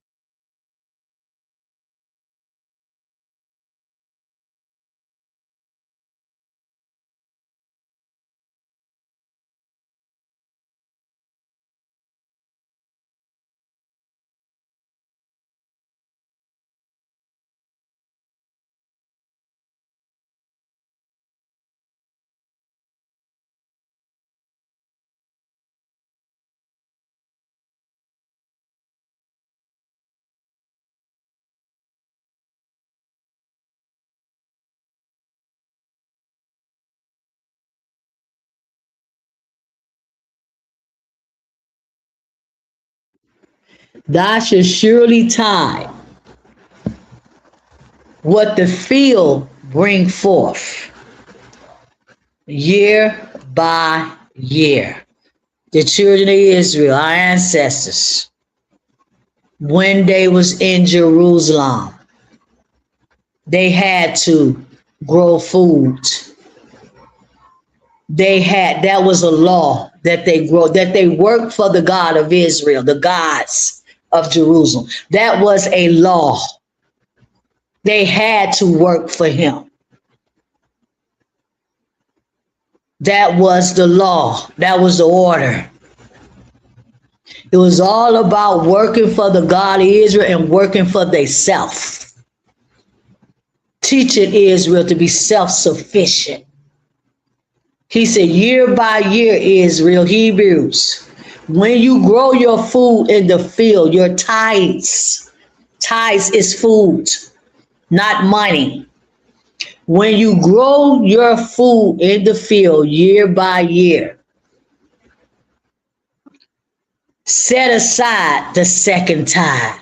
Thou shalt surely tithe what the field bring forth year by year. The children of Israel, our ancestors, when they was in Jerusalem, they had to grow food. That was a law that they worked for the God of Israel, the gods of Jerusalem. That was a law. They had to work for him. That was the law. That was the order. It was all about working for the God of Israel and working for themselves. Teaching Israel to be self-sufficient. He said, year by year, Israel, Hebrews, when you grow your food in the field, your tithes is food, not money. When you grow your food in the field year by year, set aside the second tithe.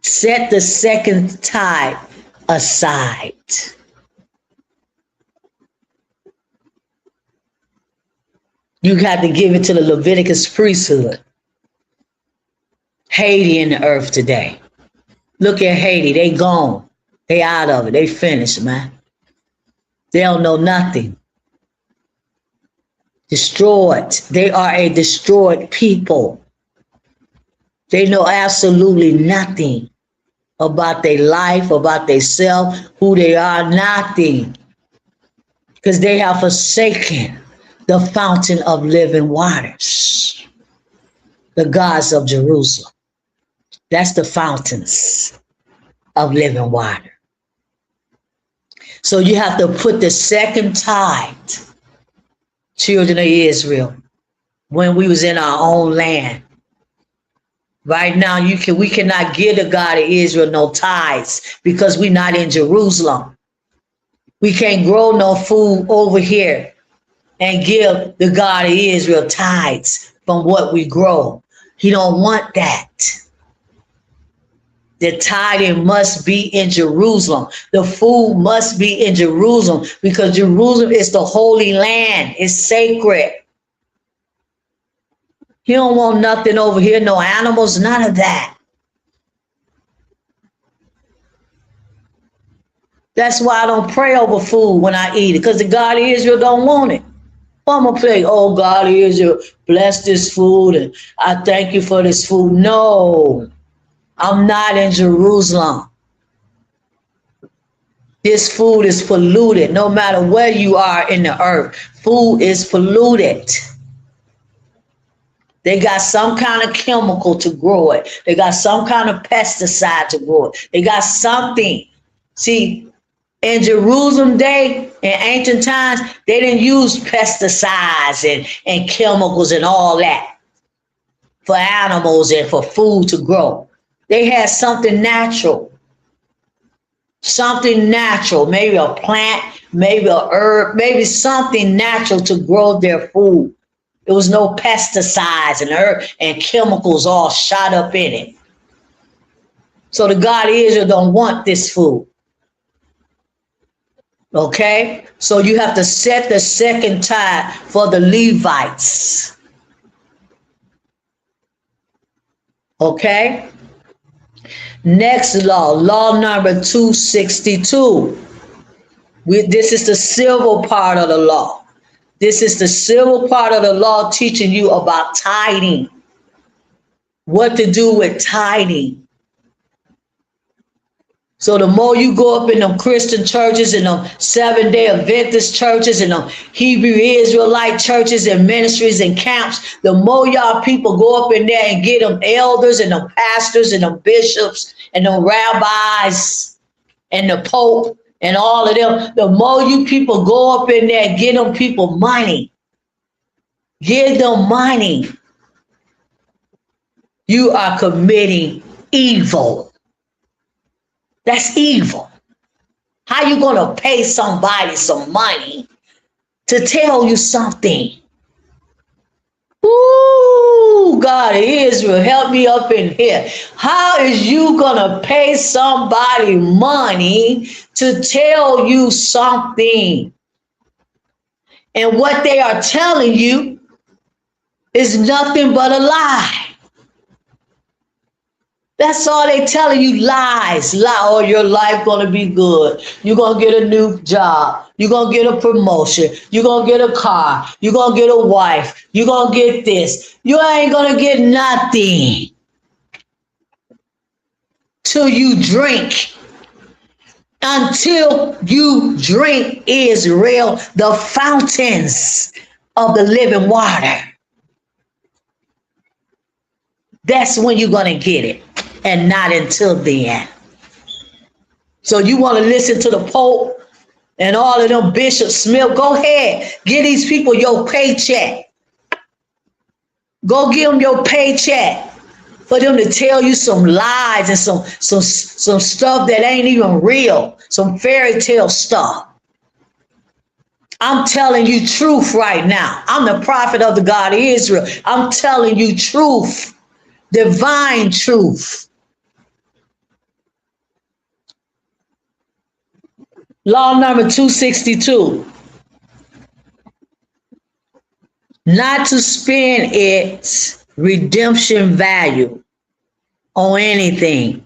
Set the second tithe aside. You got to give it to the Leviticus priesthood. Haiti in the earth today. Look at Haiti. They gone. They out of it. They finished, man. They don't know nothing. Destroyed. They are a destroyed people. They know absolutely nothing about their life, about themselves, who they are, nothing. Because they have forsaken the fountain of living waters, the gods of Jerusalem. That's the fountains of living water. So you have to put the second tithe, children of Israel, when we was in our own land. Right now, we cannot give the God of Israel no tithes because we're not in Jerusalem. We can't grow no food over here and give the God of Israel tithes from what we grow. He don't want that. The tithing must be in Jerusalem. The food must be in Jerusalem because Jerusalem is the holy land. It's sacred. He don't want nothing over here, no animals, none of that. That's why I don't pray over food when I eat it, because the God of Israel don't want it. I'm going to pray, oh, God of Israel, bless this food, and I thank you for this food. No, I'm not in Jerusalem. This food is polluted. No matter where you are in the earth, food is polluted. They got some kind of chemical to grow it. They got some kind of pesticide to grow it. They got something. See, in Jerusalem day, in ancient times, they didn't use pesticides and chemicals and all that for animals and for food to grow. They had something natural. Something natural, maybe a plant, maybe a herb, maybe something natural to grow their food. There was no pesticides and herb and chemicals all shot up in it. So the God of Israel don't want this food. Okay? So you have to set the second tithe for the Levites. Okay? Next law, law number 262. This is the civil part of the law. This is the civil part of the law teaching you about tithing. What to do with tithing. So the more you go up in them Christian churches and them Seventh-day Adventist churches and them Hebrew Israelite churches and ministries and camps, the more y'all people go up in there and get them elders and them pastors and them bishops and them rabbis and the Pope and all of them, the more you people go up in there and get them people money. Give them money. You are committing evil. That's evil. How you going to pay somebody some money to tell you something? Ooh, God of Israel, help me up in here. How is you going to pay somebody money to tell you something? And what they are telling you is nothing but a lie. That's all they telling you, lies. Oh, your life gonna be good. You're gonna get a new job. You're gonna get a promotion. You're gonna get a car. You're gonna get a wife. You're gonna get this. You ain't gonna get nothing till you drink. Until you drink Israel, the fountains of the living water. That's when you're gonna get it. And not until then. So you want to listen to the Pope and all of them Bishop Smith? Go ahead. Give these people your paycheck. Go give them your paycheck for them to tell you some lies and some stuff that ain't even real. Some fairy tale stuff. I'm telling you truth right now. I'm the prophet of the God of Israel. I'm telling you truth. Divine truth. Law number 262. Not to spend its redemption value on anything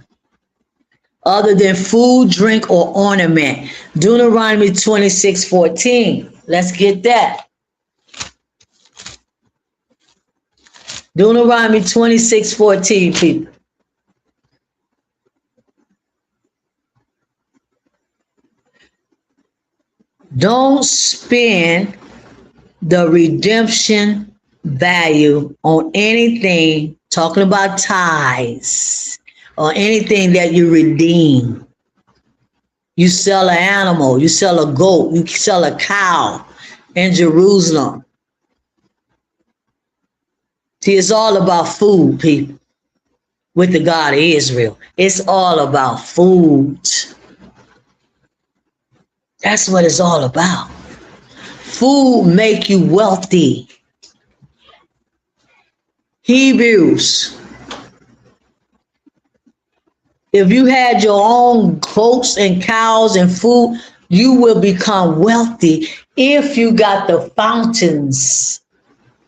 other than food, drink, or ornament. Deuteronomy 26:14. Let's get that. Deuteronomy 26:14, people. Don't spend the redemption value on anything, talking about tithes, or anything that you redeem. You sell an animal, you sell a goat, you sell a cow in Jerusalem. See, it's all about food, people, with the God of Israel. It's all about food. That's what it's all about. Food make you wealthy. Hebrews. If you had your own goats and cows and food, you will become wealthy if you got the fountains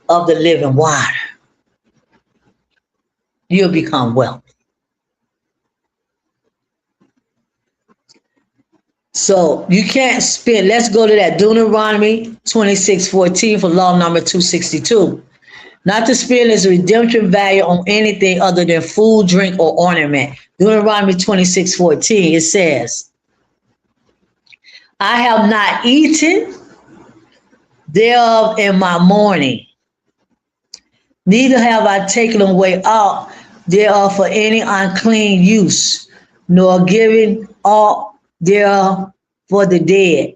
of the living water. you'll become wealthy. So you can't spend. Let's go to that Deuteronomy 26:14 for law number 262. Not to spend its redemption value on anything other than food, drink, or ornament. Deuteronomy 26:14, it says, I have not eaten thereof in my mourning, neither have I taken away out thereof for any unclean use, nor given aught thereof for the dead.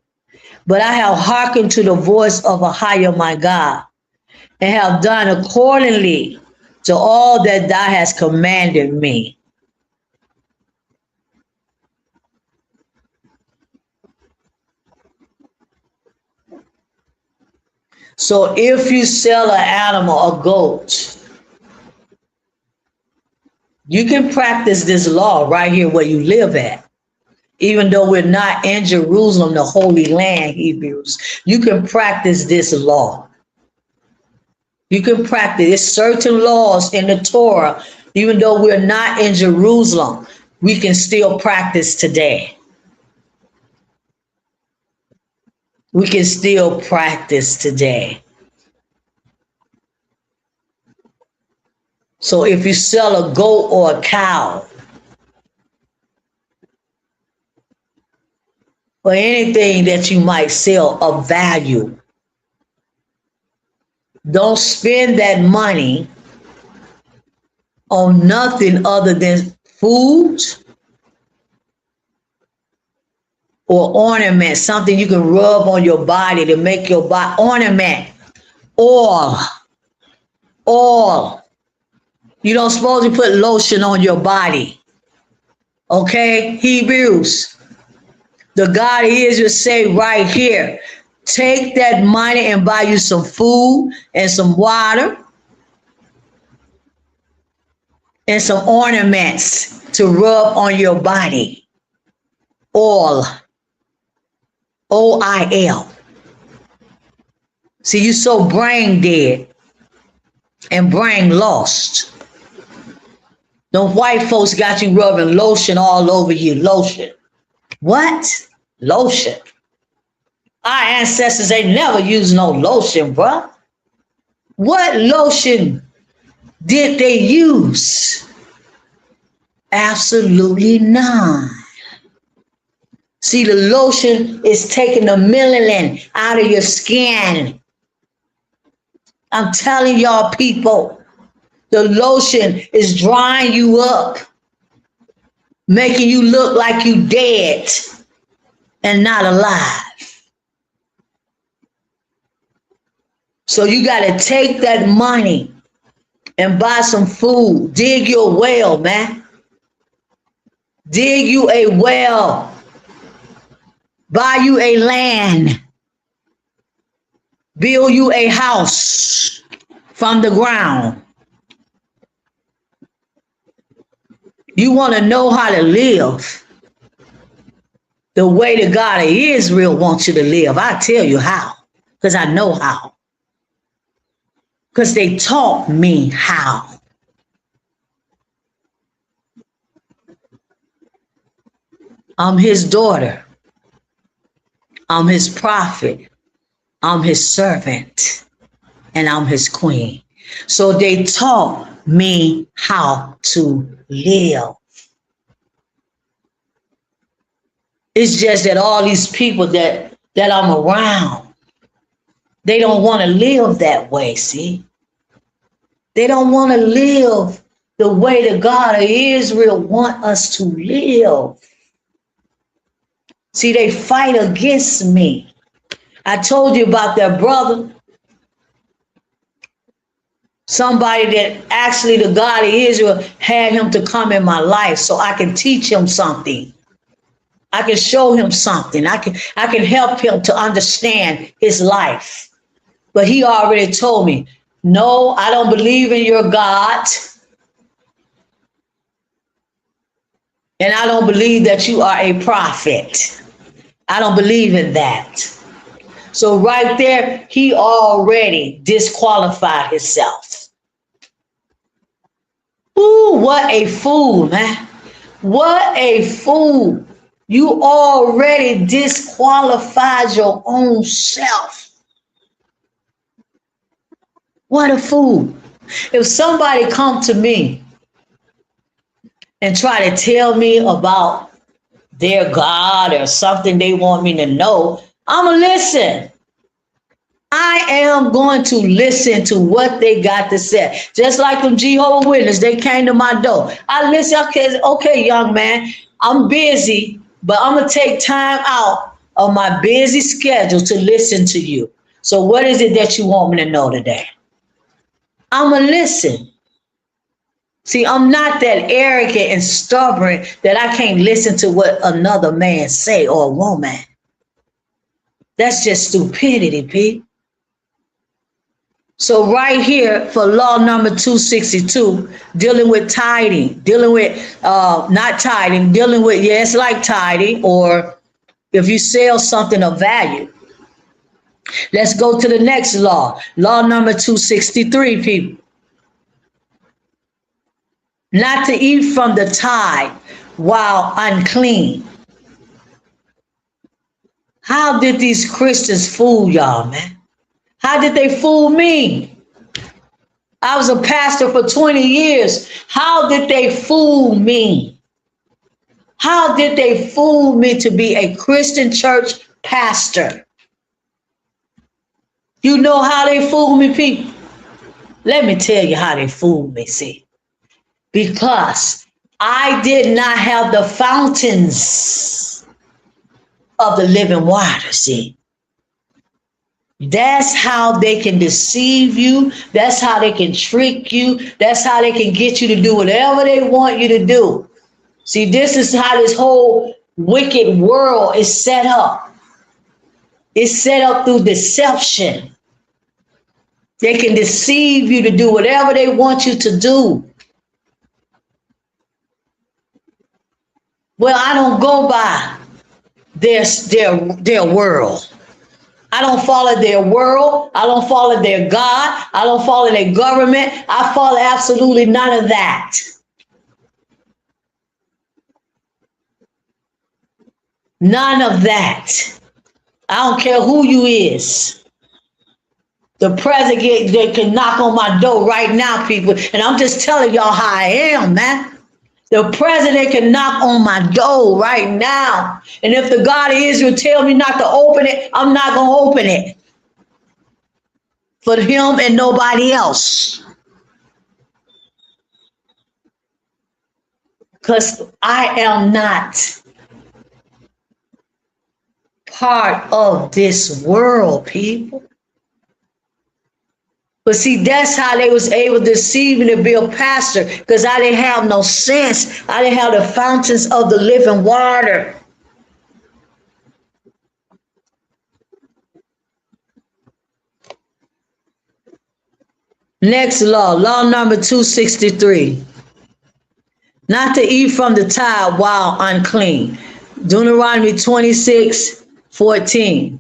But I have hearkened to the voice of Ahijah my God, and have done accordingly to all that thou hast commanded me. So if you sell an animal, a goat, you can practice this law right here where you live at. Even though we're not in Jerusalem, the Holy Land, Hebrews, you can practice this law. You can practice certain laws in the Torah. Even though we're not in Jerusalem, we can still practice today. We can still practice today. So if you sell a goat or a cow, or anything that you might sell of value, don't spend that money on nothing other than food or ornament, something you can rub on your body to make your body ornament. Oil. You don't supposed to put lotion on your body. Okay? Hebrews. The God of Israel say right here, take that money and buy you some food and some water and some ornaments to rub on your body. Oil. OIL. See, you so brain dead and brain lost. The white folks got you rubbing lotion all over you. Lotion. What? Lotion. Our ancestors ain't never used no lotion, bruh. What lotion did they use? Absolutely none. See, the lotion is taking the melanin out of your skin. I'm telling y'all people, the lotion is drying you up, making you look like you dead and not alive. So you got to take that money and buy some food. Dig you a well, man. Dig you a well. Buy you a land. Build you a house from the ground. You want to know how to live the way the God of Israel wants you to live. I tell you how, because I know how. Because they taught me how. I'm his daughter. I'm his prophet. I'm his servant. And I'm his queen. So they taught me how to live. It's just that all these people that I'm around, they don't want to live that way, see? They don't want to live the way the God of Israel wants us to live. See, they fight against me. I told you about that brother. Somebody that actually the God of Israel had him to come in my life so I can teach him something. I can show him something. I can help him to understand his life. But he already told me, no, I don't believe in your God. And I don't believe that you are a prophet. I don't believe in that. So right there, he already disqualified himself. Ooh, what a fool, man. What a fool. You already disqualified your own self. What a fool. If somebody come to me and try to tell me about their God or something they want me to know, I'm going to listen. I am going to listen to what they got to say. Just like them Jehovah's Witnesses, they came to my door. I listen, okay, young man, I'm busy, but I'm going to take time out of my busy schedule to listen to you. So what is it that you want me to know today? I'm going to listen. See, I'm not that arrogant and stubborn that I can't listen to what another man say or a woman. That's just stupidity, Pete. So right here for law number 262, dealing with tithing, dealing with not tithing, dealing with, yes, like tithing, or if you sell something of value. Let's go to the next law. Law number 263, people. Not to eat from the tithe while unclean. How did these Christians fool y'all, man? How did they fool me? I was a pastor for 20 years. How did they fool me? How did they fool me to be a Christian church pastor? You know how they fooled me, people? Let me tell you how they fooled me, see. Because I did not have the fountains of the living water, see. That's how they can deceive you. That's how they can trick you. That's how they can get you to do whatever they want you to do. See, this is how this whole wicked world is set up. It's set up through deception. They can deceive you to do whatever they want you to do. Well, I don't go by their world. I don't follow their world. I don't follow their God. I don't follow their government. I follow absolutely none of that. None of that. I don't care who you is. The president, they can knock on my door right now, people. And I'm just telling y'all how I am, man. The president can knock on my door right now. And if the God of Israel tell me not to open it, I'm not going to open it. For him and nobody else. Because I am not part of this world, people. But see, that's how they was able to deceive me to be a pastor, because I didn't have no sense. I didn't have the fountains of the living water. Next law, law number 263. Not to eat from the tithe while unclean. Deuteronomy 26:14.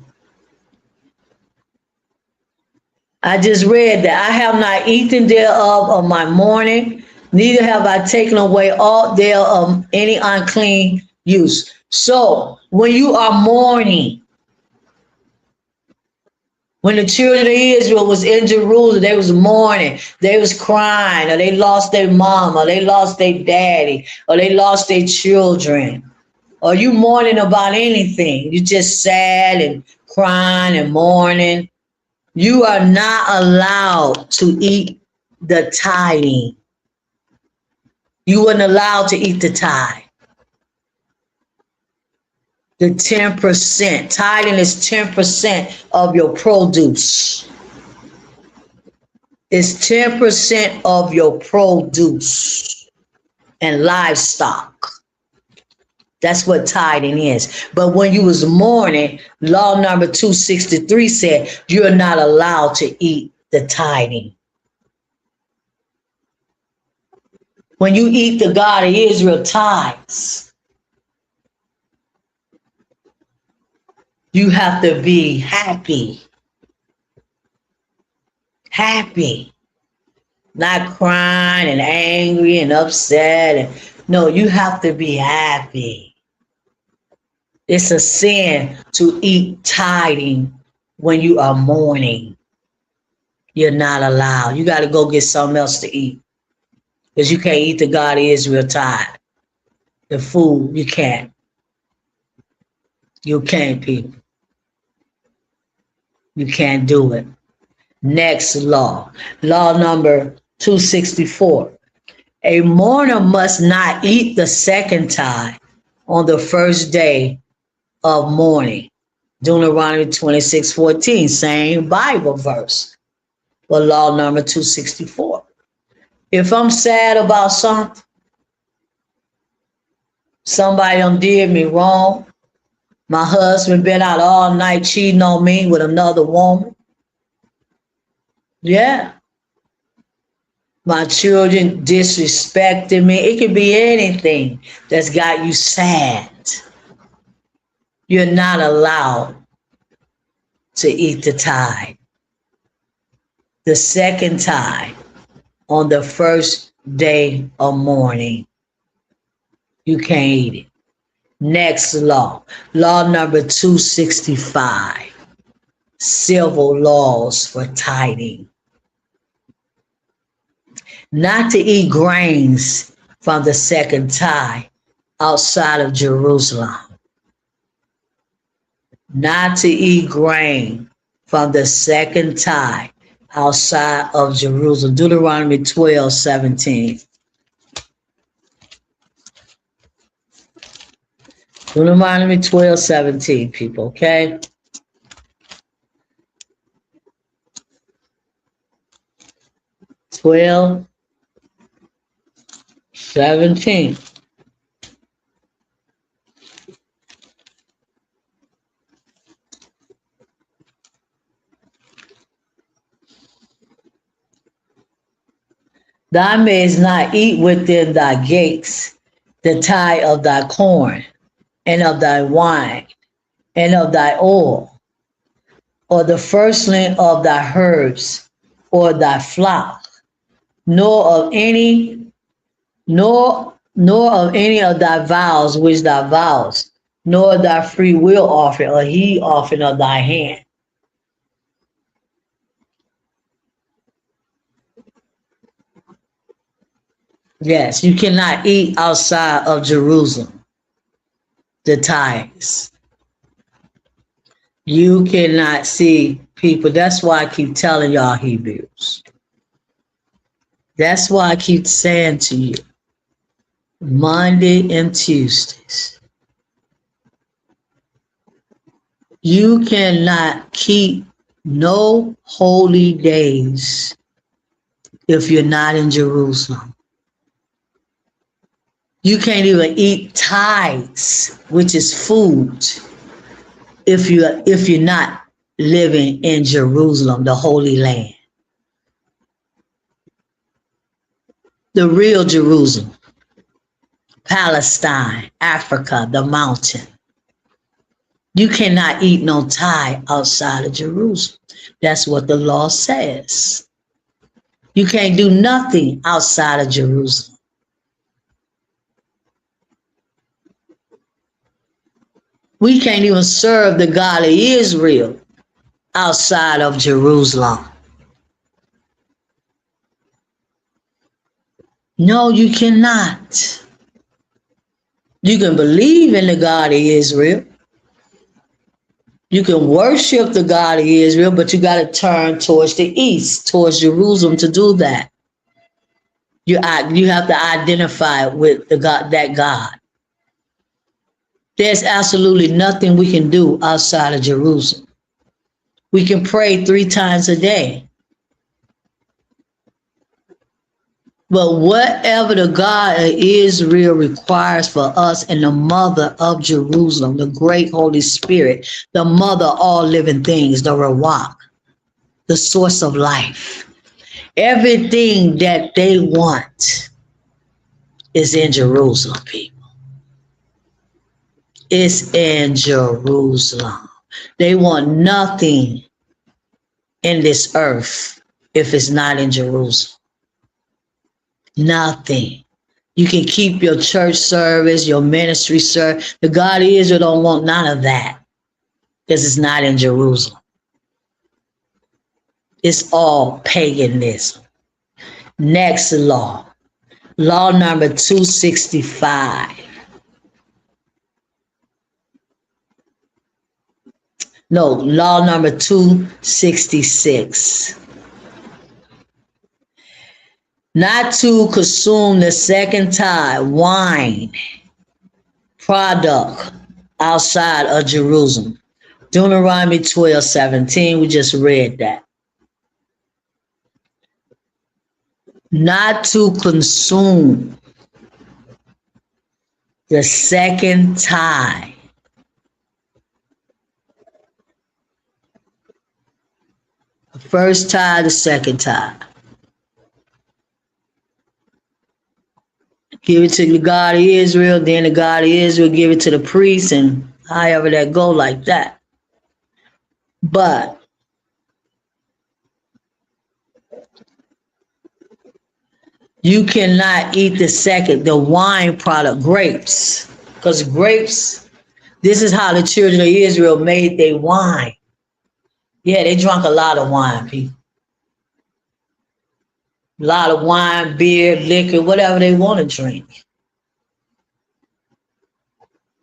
I just read that. I have not eaten thereof of my mourning, neither have I taken away all thereof any unclean use. So when you are mourning, when the children of Israel was in Jerusalem, they was mourning, they was crying, or they lost their mom, or they lost their daddy, or they lost their children, or you mourning about anything, you just sad and crying and mourning. You are not allowed to eat the tithing. You weren't allowed to eat the tithe. The 10%. Tithing is 10% of your produce. It's 10% of your produce and livestock. That's what tithing is. But when you was mourning, law number 263 said you're not allowed to eat the tithing. When you eat the God of Israel tithes, you have to be happy. Happy. Not crying and angry and upset. No, you have to be happy. It's a sin to eat tiding when you are mourning. You're not allowed. You got to go get something else to eat. Because you can't eat the God of Israel tithe. The food, you can't. You can't, people. You can't do it. Next law. Law number 264. A mourner must not eat the second tithe on the first day of mourning. Deuteronomy 26:14, same Bible verse. But law number 264. If I'm sad about something, somebody done did me wrong, my husband been out all night cheating on me with another woman. Yeah. My children disrespecting me. It could be anything that's got you sad. You're not allowed to eat the tithe. The second tithe on the first day of mourning. You can't eat it. Next law. Law number 265. Civil laws for tithing. Not to eat grains from the second tithe outside of Jerusalem. Not to eat grain from the second tithe outside of Jerusalem. Deuteronomy 12:17. Deuteronomy 12:17, people, okay? Twelve 17. Thou mayest not eat within thy gates the tithe of thy corn, and of thy wine, and of thy oil, or the firstling of thy herbs, or thy flock, nor of any of thy vows which thou vowest, nor thy free will offering or heave offering of thy hand. Yes, you cannot eat outside of Jerusalem. The tithes. You cannot see people. That's why I keep telling y'all Hebrews. That's why I keep saying to you, Monday and Tuesdays, you cannot keep no holy days if you're not in Jerusalem. You can't even eat tithes, which is food, if you're not living in Jerusalem, the Holy Land. The real Jerusalem, Palestine, Africa, the mountain. You cannot eat no tithe outside of Jerusalem. That's what the law says. You can't do nothing outside of Jerusalem. We can't even serve the God of Israel outside of Jerusalem. No, you cannot. You can believe in the God of Israel. You can worship the God of Israel, but you got to turn towards the east, towards Jerusalem to do that. You have to identify with the God, that God. There's absolutely nothing we can do outside of Jerusalem. We can pray 3 times a day. But whatever the God of Israel requires for us and the mother of Jerusalem, the great Holy Spirit, the mother of all living things, the Ruach, the source of life, everything that they want is in Jerusalem, people. It's in Jerusalem. They want nothing in this earth if it's not in Jerusalem. Nothing. You can keep your church service, your ministry service. The God of Israel don't want none of that because it's not in Jerusalem. It's all paganism. Next law. Law number 265. No, law number 266. Not to consume the second time wine product outside of Jerusalem. Deuteronomy 12:17. We just read that. Not to consume the second time. The first time, the second time. Give it to the God of Israel, then the God of Israel give it to the priest, and however that go like that. But you cannot eat the wine product, grapes. Because grapes, this is how the children of Israel made their wine. Yeah, they drank a lot of wine, people. A lot of wine, beer, liquor, whatever they want to drink.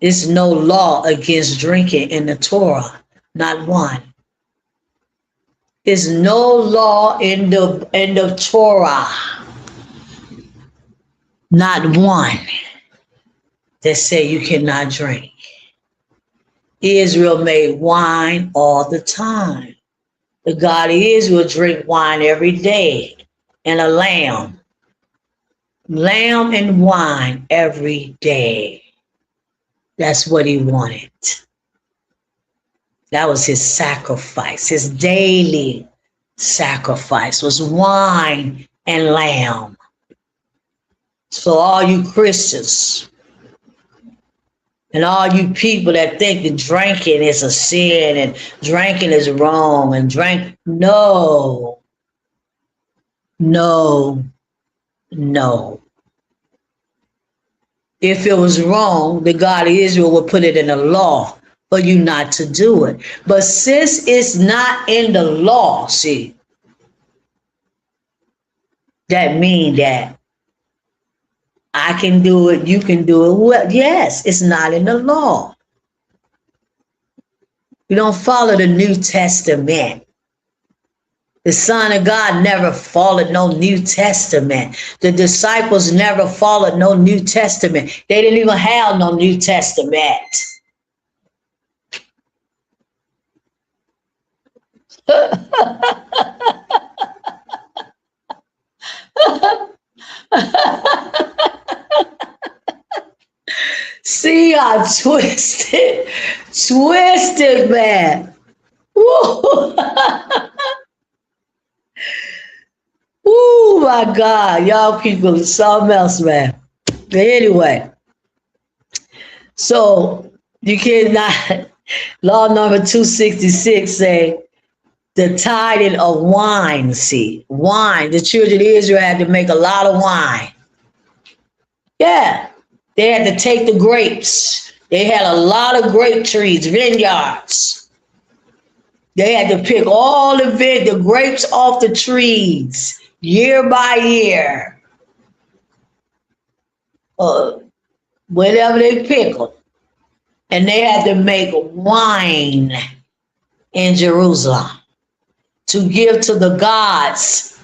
There's no law against drinking in the Torah, not one. There's no law in the Torah, not one, that say you cannot drink. Israel made wine all the time. The God of Israel drink wine every day. And a lamb and wine every day. That's what he wanted. That was his sacrifice. His daily sacrifice was wine and lamb. So all you Christians and all you people that think that drinking is a sin and drinking is wrong and no. If it was wrong, the God of Israel would put it in the law for you not to do it. But since it's not in the law, see, that means that I can do it, you can do it. Well, yes, it's not in the law. We don't follow the New Testament. The Son of God never followed no New Testament. The disciples never followed no New Testament. They didn't even have no New Testament. See, I twisted, man. Woo. Oh my God, y'all people are something else, man. But anyway, so you cannot, law number 266 say the tithing of wine, see, wine. The children of Israel had to make a lot of wine. Yeah, they had to take the grapes. They had a lot of grape trees, vineyards. They had to pick all the grapes off the trees. Year by year, whatever they pickled, and they had to make wine in Jerusalem to give to the gods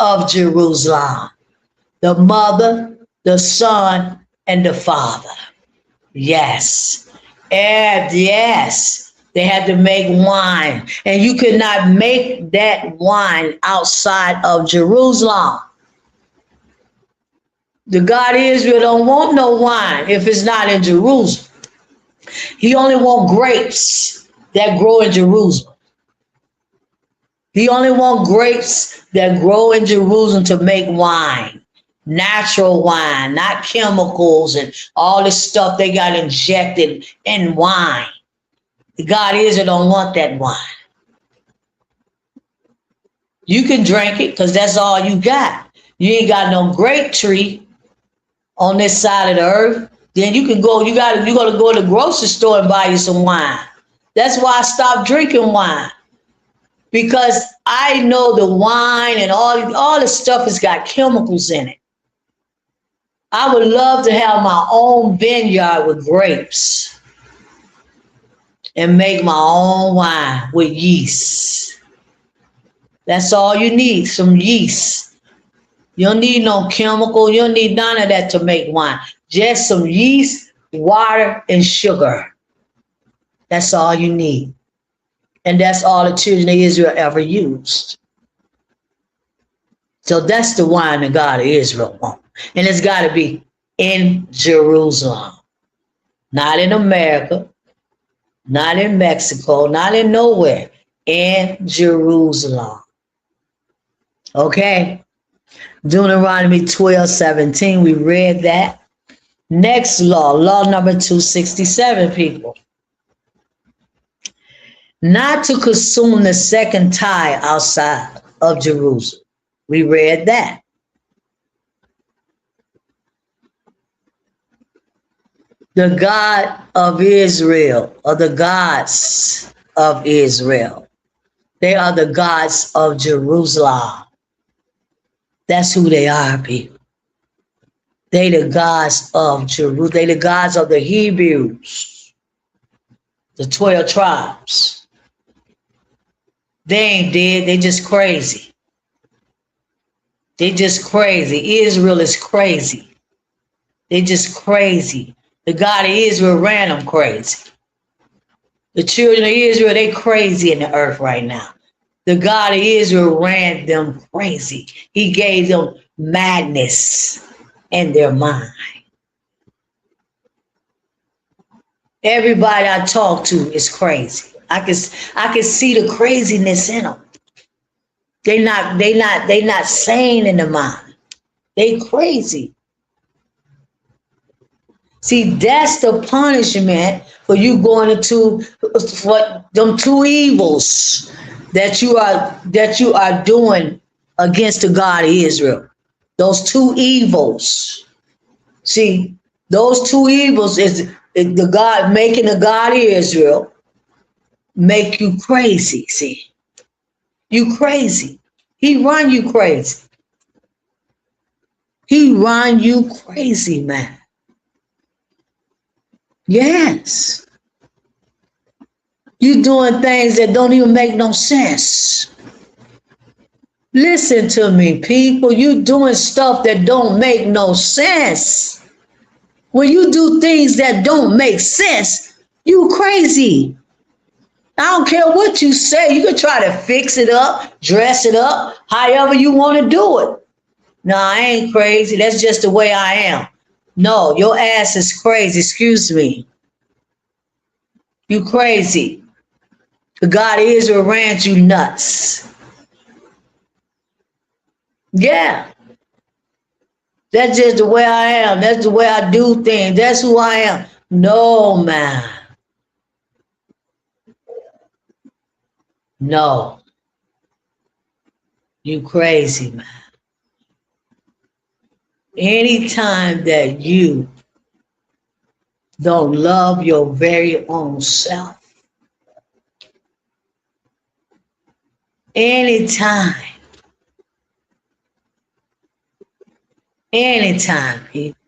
of Jerusalem, the Mother, the Son, and the Father. Yes, and yes. They had to make wine, and you could not make that wine outside of Jerusalem. The God of Israel don't want no wine if it's not in Jerusalem. He only wants grapes that grow in Jerusalem. He only wants grapes that grow in Jerusalem to make wine, natural wine, not chemicals and all this stuff they got injected in wine. The God of Israel don't want that wine. You can drink it because that's all you got. You ain't got no grape tree on this side of the earth. Then you can go, you gotta go to the grocery store and buy you some wine. That's why I stopped drinking wine. Because I know the wine and all the stuff has got chemicals in it. I would love to have my own vineyard with grapes and make my own wine with yeast. That's all you need, some yeast. You don't need no chemical. You don't need none of that to make wine. Just some yeast, water, and sugar. That's all you need. And that's all the children of Israel ever used. So that's the wine that God of Israel wants. And it's got to be in Jerusalem. Not in America. Not in Mexico. Not in nowhere. In Jerusalem. Okay? Deuteronomy 12:17. We read that. Next law. Law number 267, people. Not to consume the second tithe outside of Jerusalem. We read that. The God of Israel, or the gods of Israel, they are the gods of Jerusalem. That's who they are, people. They the gods of Jerusalem. They the gods of the Hebrews, the 12 tribes. They ain't dead. They just crazy. They just crazy. Israel is crazy. They just crazy. The God of Israel ran them crazy. The children of Israel, they crazy in the earth right now. The God of Israel ran them crazy. He gave them madness in their mind. Everybody I talk to is crazy. I can see the craziness in them. They not sane in the mind. They crazy. See, that's the punishment for you going into what them two evils that you are doing against the God of Israel. Those two evils. See, those two evils is the God making the God of Israel make you crazy. See, you crazy. He run you crazy. He run you crazy, man. Yes. You doing things that don't even make no sense. Listen to me, people. You doing stuff that don't make no sense. When you do things that don't make sense, you crazy. I don't care what you say. You can try to fix it up, dress it up, however you want to do it. No, I ain't crazy. That's just the way I am. No, your ass is crazy. Excuse me. You crazy. The God of Israel ran you nuts. Yeah. That's just the way I am. That's the way I do things. That's who I am. No, man. No. You crazy, man. Anytime that you don't love your very own self, anytime, people,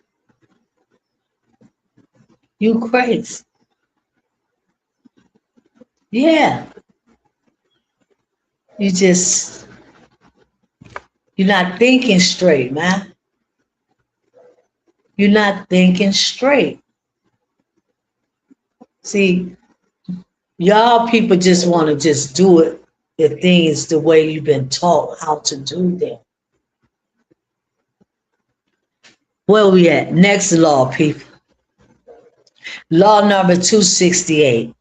you crazy. Yeah. You're not thinking straight, man. You're not thinking straight. See, y'all people just want to just do it, the things the way you've been taught how to do them. Where we at? Next law, people. Law number 268.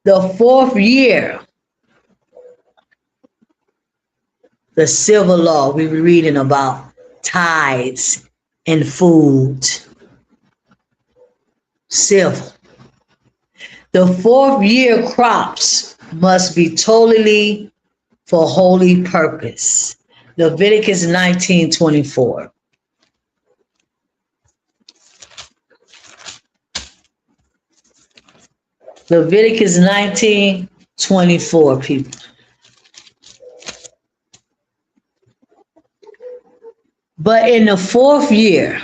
The fourth year, the civil law, we were reading about tithes and food. Civil. The fourth year crops must be totally for holy purpose. Leviticus 19:24. Leviticus 19:24, people. But in the fourth year,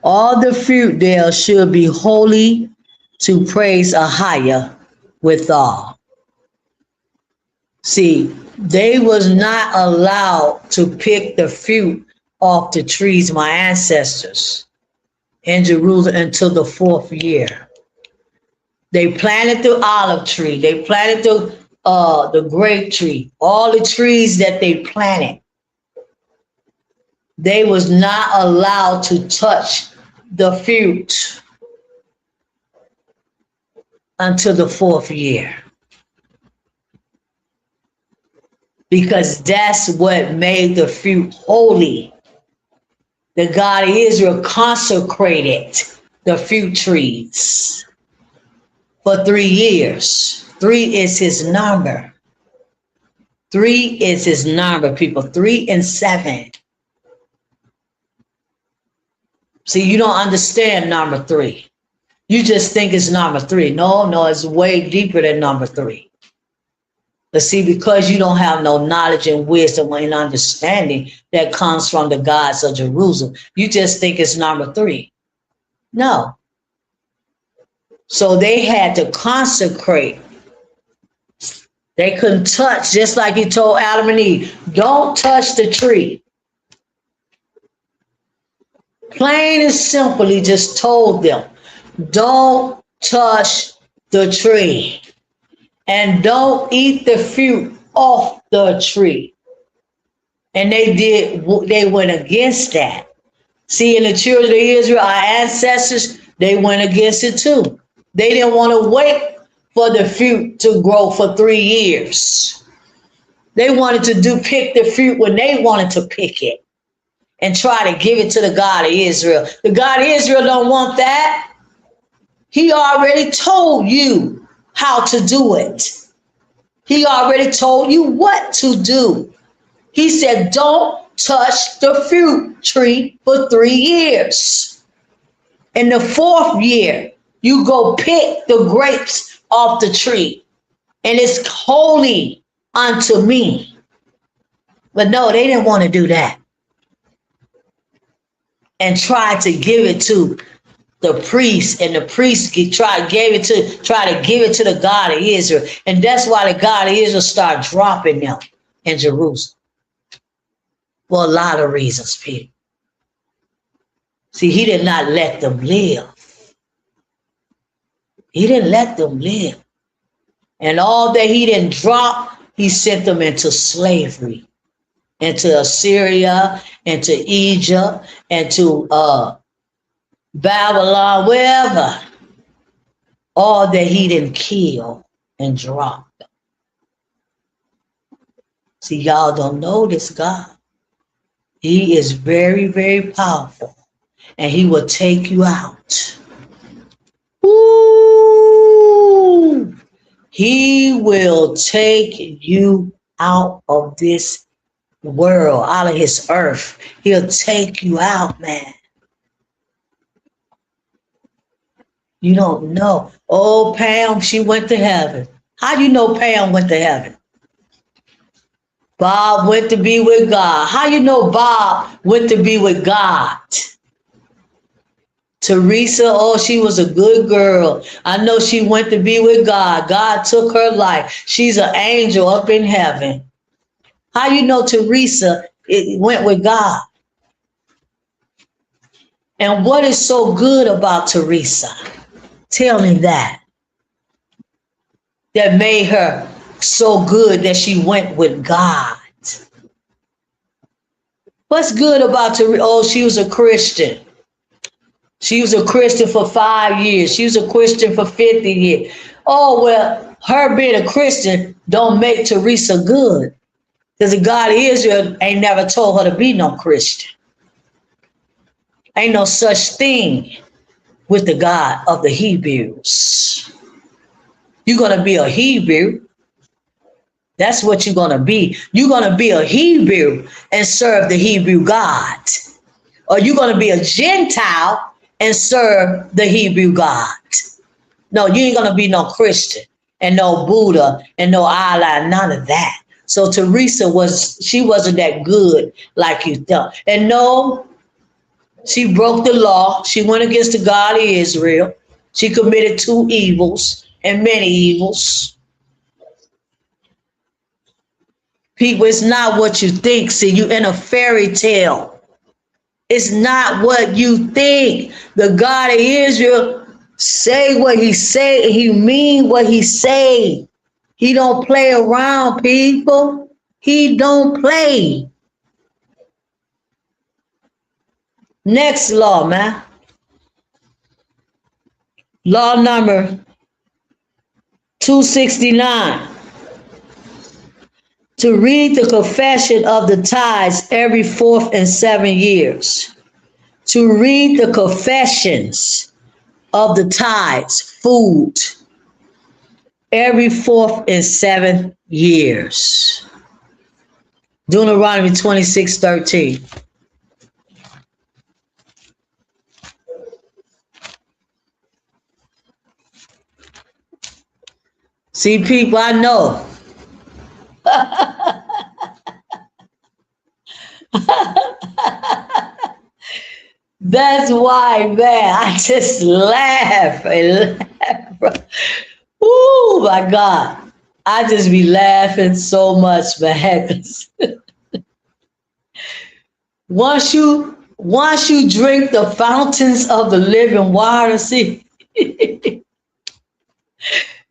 all the fruit there should be holy to praise Ahiah withal. See, they was not allowed to pick the fruit off the trees, my ancestors, in Jerusalem until the fourth year. They planted the olive tree. They planted the grape tree. All the trees that they planted, they was not allowed to touch the fruit until the fourth year. Because that's what made the fruit holy. The God of Israel consecrated the fruit trees for 3 years. 3 is his number. 3 is his number, people. 3 and 7. See, you don't understand number 3. You just think it's number 3. No, it's way deeper than number 3. But see, because you don't have no knowledge and wisdom and understanding that comes from the gods of Jerusalem, you just think it's number 3. No. So they had to consecrate. They couldn't touch, just like he told Adam and Eve, don't touch the tree. Plain and simple, he just told them, don't touch the tree. And don't eat the fruit off the tree. And they went against that. See, in the children of Israel, our ancestors, they went against it too. They didn't want to wait for the fruit to grow for 3 years. They wanted to pick the fruit when they wanted to pick it and try to give it to the God of Israel. The God of Israel don't want that. He already told you how to do it. He already told you what to do. He said, don't touch the fruit tree for 3 years. In the 4th year, you go pick the grapes off the tree, and it's holy unto me. But no, they didn't want to do that. And try to give it to the priest, and the priest try to give it to the God of Israel. And that's why the God of Israel started dropping them in Jerusalem. For a lot of reasons, people. See, he did not let them live. He didn't let them live. And all that he didn't drop, he sent them into slavery, into Assyria, into Egypt, into Babylon, wherever. All that he didn't kill and drop. See, y'all don't know this God. He is very, very powerful, and he will take you out. Ooh, he will take you out of this world, out of his earth. He'll take you out, man. You don't know. Oh, Pam, she went to heaven. How do you know Pam went to heaven? Bob went to be with God. How you know Bob went to be with God? Teresa, oh, she was a good girl. I know she went to be with God. God took her life. She's an angel up in heaven. How you know Teresa went with God? And what is so good about Teresa? Tell me that made her so good that she went with God. What's good about Teresa? Oh, she was a Christian. She was a Christian for 5 years. She was a Christian for 50 years. Oh, well, her being a Christian don't make Teresa good. Because the God of Israel ain't never told her to be no Christian. Ain't no such thing with the God of the Hebrews. You're going to be a Hebrew. That's what you're going to be. You're going to be a Hebrew and serve the Hebrew God. Or you're going to be a Gentile and serve the Hebrew God. No, you ain't going to be no Christian and no Buddha and no Allah, none of that. So Teresa wasn't that good like you thought. And no, she broke the law. She went against the God of Israel. She committed 2 evils and many evils. People, it's not what you think. See, you in a fairy tale. It's not what you think. The God of Israel say what he say, and he mean what he say. He don't play around, people. He don't play. Next law, man. Law number 269. To read the confession of the tithes every 4th and 7 years. To read the confessions of the tithes, food, every 4th and 7th years. Deuteronomy 26:13. See, people, I know. That's why, man, I just laugh and laugh. Oh my God. I just be laughing so much, man. Once you drink the fountains of the living water, see,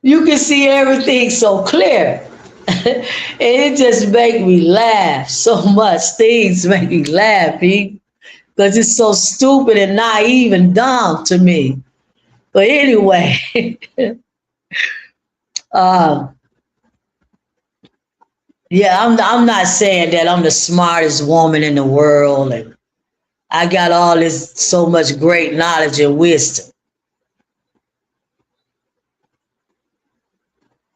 you can see everything so clear. And it just makes me laugh so much. Things make me laugh, because it's so stupid and naive and dumb to me. But anyway, yeah, I'm not saying that I'm the smartest woman in the world and I got all this so much great knowledge and wisdom.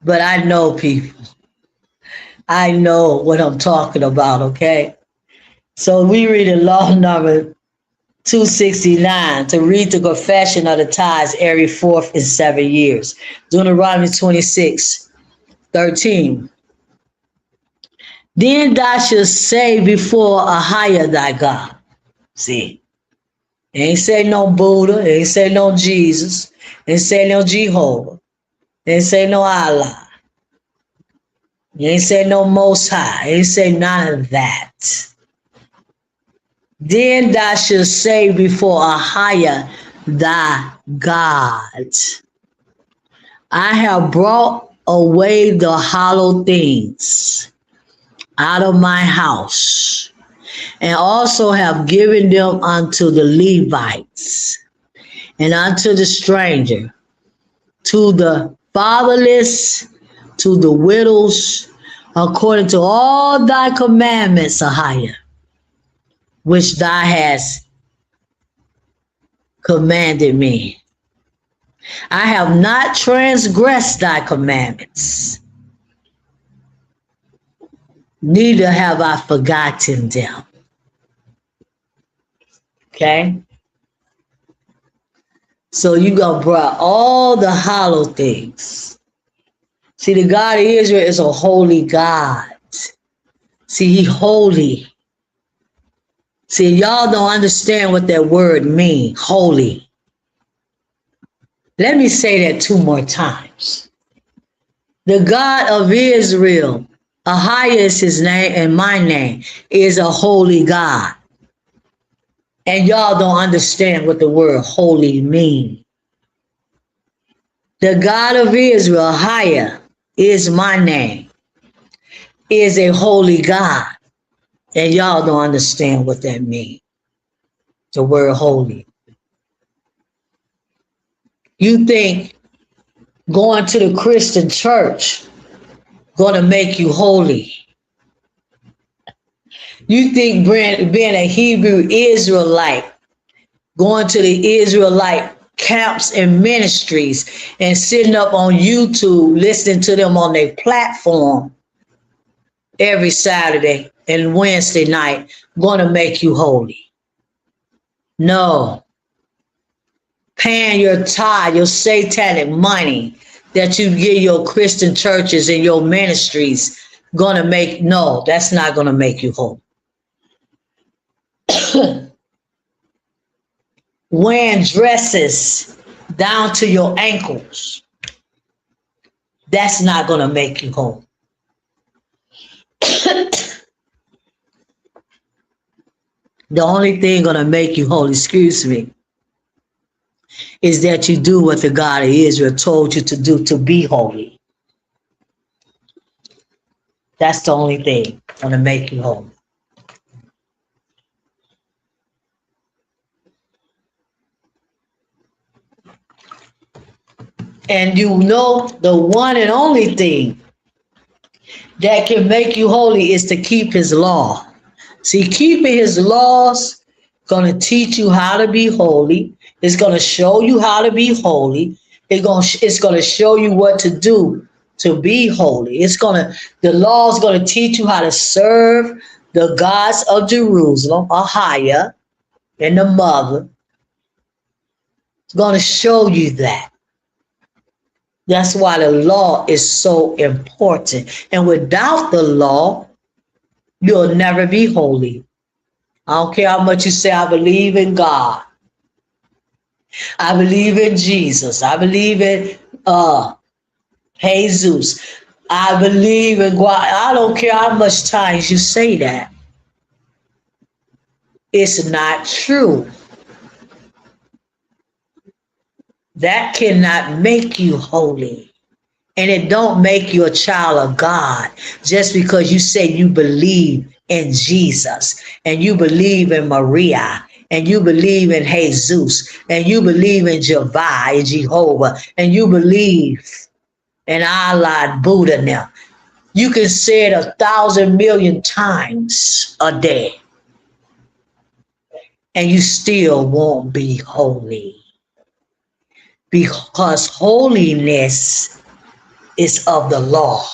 But I know people. I know what I'm talking about, okay? So we read in law number 269 to read the confession of the tithes every 4th and 7 years. Deuteronomy 26:13. Then thou shalt say before Ahiah thy God. See, it ain't say no Buddha, it ain't say no Jesus, it ain't say no Jehovah, it ain't say no Allah. It ain't say no Most High. It ain't say none of that. Then thou shalt say before Ahiah thy God, I have brought away the hollow things out of my house, and also have given them unto the Levites, and unto the stranger, to the fatherless, to the widows, according to all thy commandments, Ahiah, which thou hast commanded me. I have not transgressed thy commandments, neither have I forgotten them. Okay? So you gonna bring all the hollow things. See, the God of Israel is a holy God. See, he holy. See, y'all don't understand what that word means, holy. Let me say that 2 more times. The God of Israel, Ahiah is his name and my name, is a holy God. And y'all don't understand what the word holy means. The God of Israel, Ahiah, is my name, is a holy God. And y'all don't understand what that means, the word holy. You think going to the Christian church going to make you holy. You think being a Hebrew Israelite, going to the Israelite camps and ministries and sitting up on YouTube listening to them on their platform every Saturday and Wednesday night going to make you holy. No. Paying your tithe, your satanic money that you give your Christian churches and your ministries gonna make, no, that's not gonna make you whole. Wearing dresses down to your ankles, that's not gonna make you whole. The only thing gonna make you whole, excuse me, is that you do what the God of Israel told you to do to be holy. That's the only thing going to make you holy. And you know the one and only thing that can make you holy is to keep his law. See, keeping his laws going to teach you how to be holy. It's going to show you how to be holy. It's going to show you what to do to be holy. The law is going to teach you how to serve the gods of Jerusalem, Ahia, and the mother. It's going to show you that. That's why the law is so important. And without the law, you'll never be holy. I don't care how much you say, I believe in God. I believe in Jesus. I believe in Jesus. I believe in God. I don't care how much times you say that. It's not true. That cannot make you holy. And it don't make you a child of God just because you say you believe in Jesus and you believe in Maria and you believe in Jesus and you believe in Jehovah and you believe in Allah, Buddha now. You can say it 1,000 million times a day and you still won't be holy. Because holiness is of the law.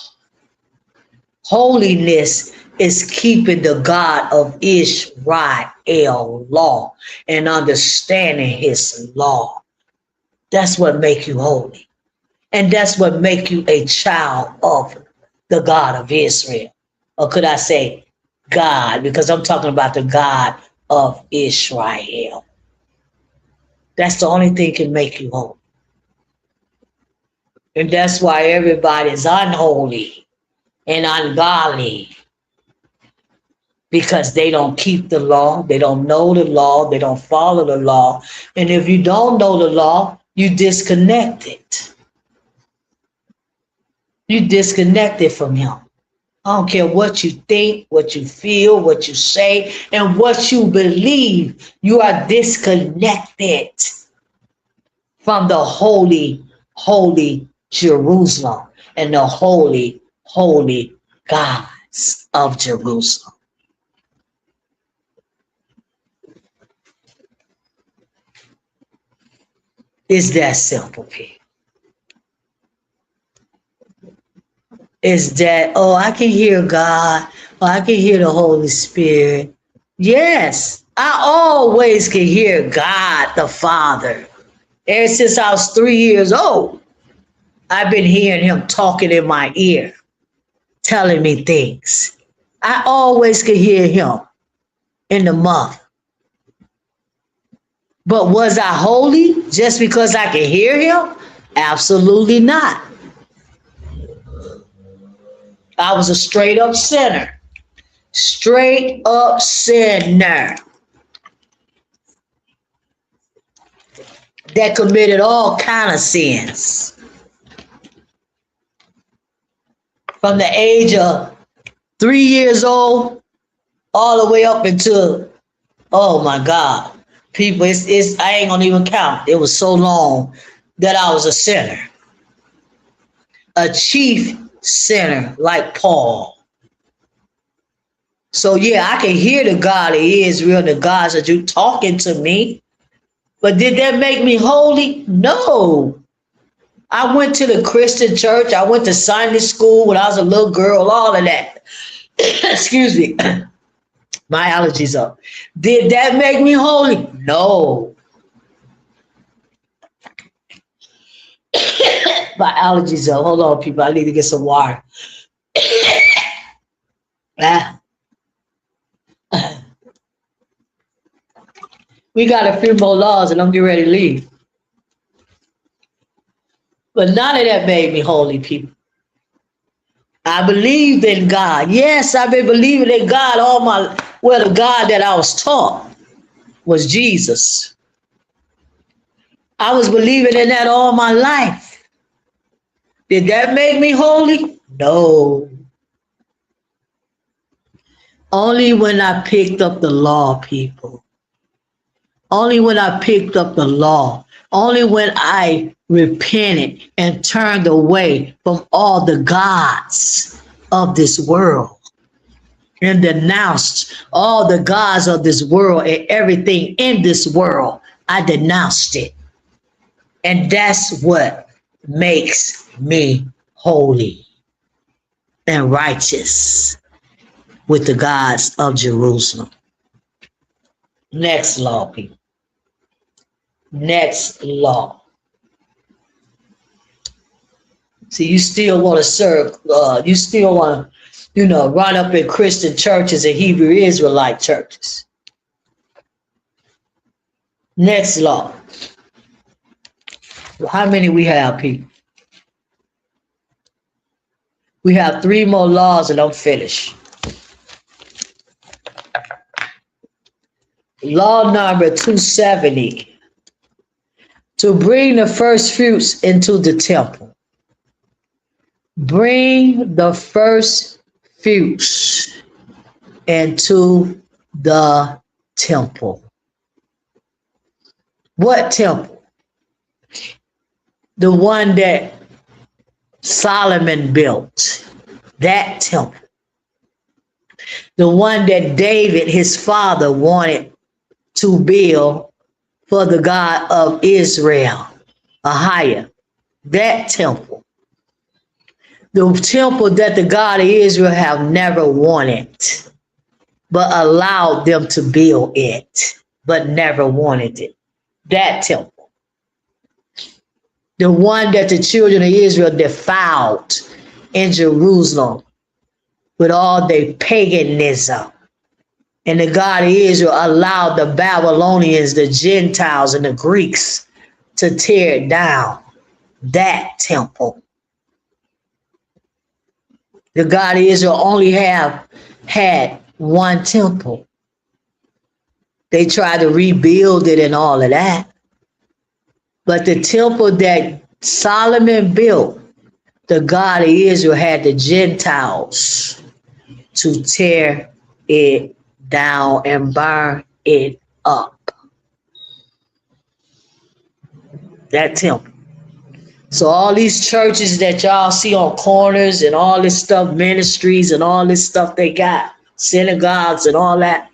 Holiness is keeping the God of Israel law and understanding his law. That's what makes you holy. And that's what makes you a child of the God of Israel. Or could I say God? Because I'm talking about the God of Israel. That's the only thing can make you holy. And that's why everybody's unholy and ungodly. Because they don't keep the law, they don't know the law, they don't follow the law. And if you don't know the law, you disconnected. You disconnected from him. I don't care what you think, what you feel, what you say, and what you believe. You are disconnected from the holy, holy Jerusalem and the holy, holy gods of Jerusalem. It's that simple, people. It's that, oh, I can hear God. Oh, I can hear the Holy Spirit. Yes, I always can hear God the Father. Ever since I was 3 years old, I've been hearing him talking in my ear, telling me things. I always could hear him in the month. But was I holy just because I could hear him? Absolutely not. I was a straight up sinner. Straight up sinner. That committed all kind of sins. From the age of 3 years old all the way up until, oh my God, people, it's I ain't gonna even count. It was so long that I was a sinner. A chief sinner like Paul. So yeah, I can hear the God of Israel, the gods that you talking to me. But did that make me holy? No. I went to the Christian church. I went to Sunday school when I was a little girl, all of that. Excuse me. My allergies up. Did that make me holy? No. My allergies up. Hold on, people. I need to get some water. We got a few more laws and I'm getting ready to leave. But none of that made me holy, people. I believed in God. Yes, I've been believing in God the God that I was taught was Jesus. I was believing in that all my life. Did that make me holy? No. Only when I picked up the law, people. Only when I picked up the law. Only when I repented and turned away from all the gods of this world and denounced all the gods of this world and everything in this world. I denounced it. And that's what makes me holy and righteous with the gods of Jerusalem. Next law, people. Next law. See, you still want to serve, you still want to, run up in Christian churches and Hebrew Israelite churches. Next law. How many we have, people? We have 3 more laws and I'm finished. Law number 270. To bring the first fruits into the temple. Bring the first fruits into the temple. What temple? The one that Solomon built. That temple. The one that David, his father, wanted to build for the God of Israel, Ahiah, that temple. The temple that the God of Israel have never wanted, but allowed them to build it, but never wanted it. That temple. The one that the children of Israel defiled in Jerusalem with all their paganism. And the God of Israel allowed the Babylonians, the Gentiles, and the Greeks to tear it down. That temple. The God of Israel only had one temple. They tried to rebuild it and all of that. But the temple that Solomon built, the God of Israel had the Gentiles to tear it down and burn it up. That temple. So all these churches that y'all see on corners and all this stuff, ministries and all this stuff they got, synagogues and all that,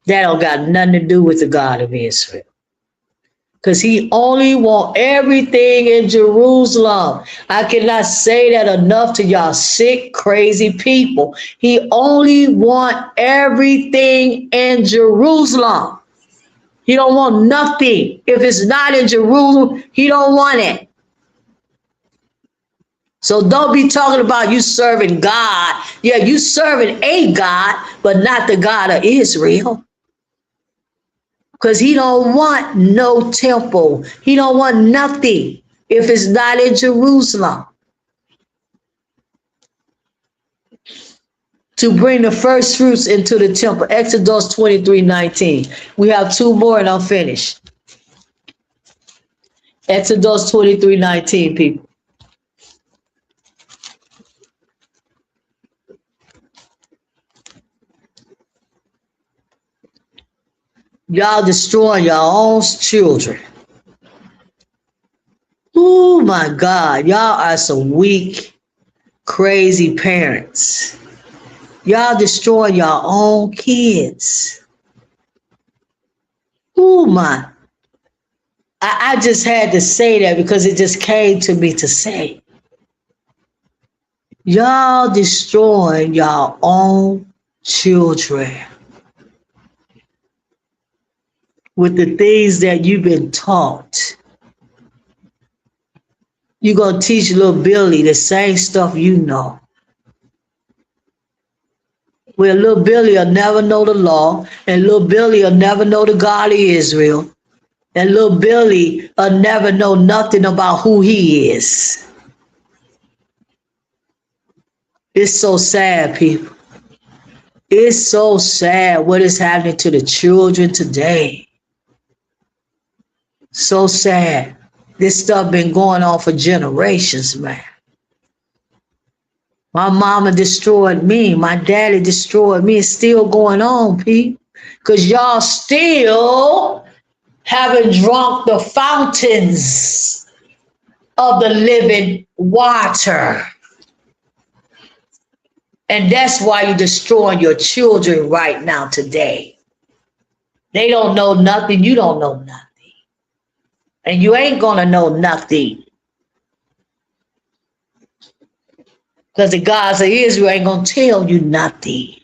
that don't got nothing to do with the God of Israel. Because he only want everything in Jerusalem. I cannot say that enough to y'all sick, crazy people. He only want everything in Jerusalem. He don't want nothing. If it's not in Jerusalem, he don't want it. So don't be talking about you serving God. Yeah, you serving a God, but not the God of Israel. Because he don't want no temple. He don't want nothing if it's not in Jerusalem. To bring the first fruits into the temple. Exodus 23:19. We have 2 more and I'm finished. Exodus 23:19, people. Y'all destroying your own children. Oh my God. Y'all are some weak, crazy parents. Y'all destroying your own kids. Oh my. I just had to say that because it just came to me to say, y'all destroying your own children with the things that you've been taught. You're going to teach little Billy the same stuff you know. Where little Billy will never know the law, and little Billy will never know the God of Israel, and little Billy will never know nothing about who he is. It's so sad, people. It's so sad what is happening to the children today. So sad. This stuff been going on for generations, man. My mama destroyed me. My daddy destroyed me. It's still going on, Pete. Because y'all still haven't drunk the fountains of the living water. And that's why you're destroying your children right now today. They don't know nothing. You don't know nothing. And you ain't going to know nothing. Because the gods of Israel ain't going to tell you nothing.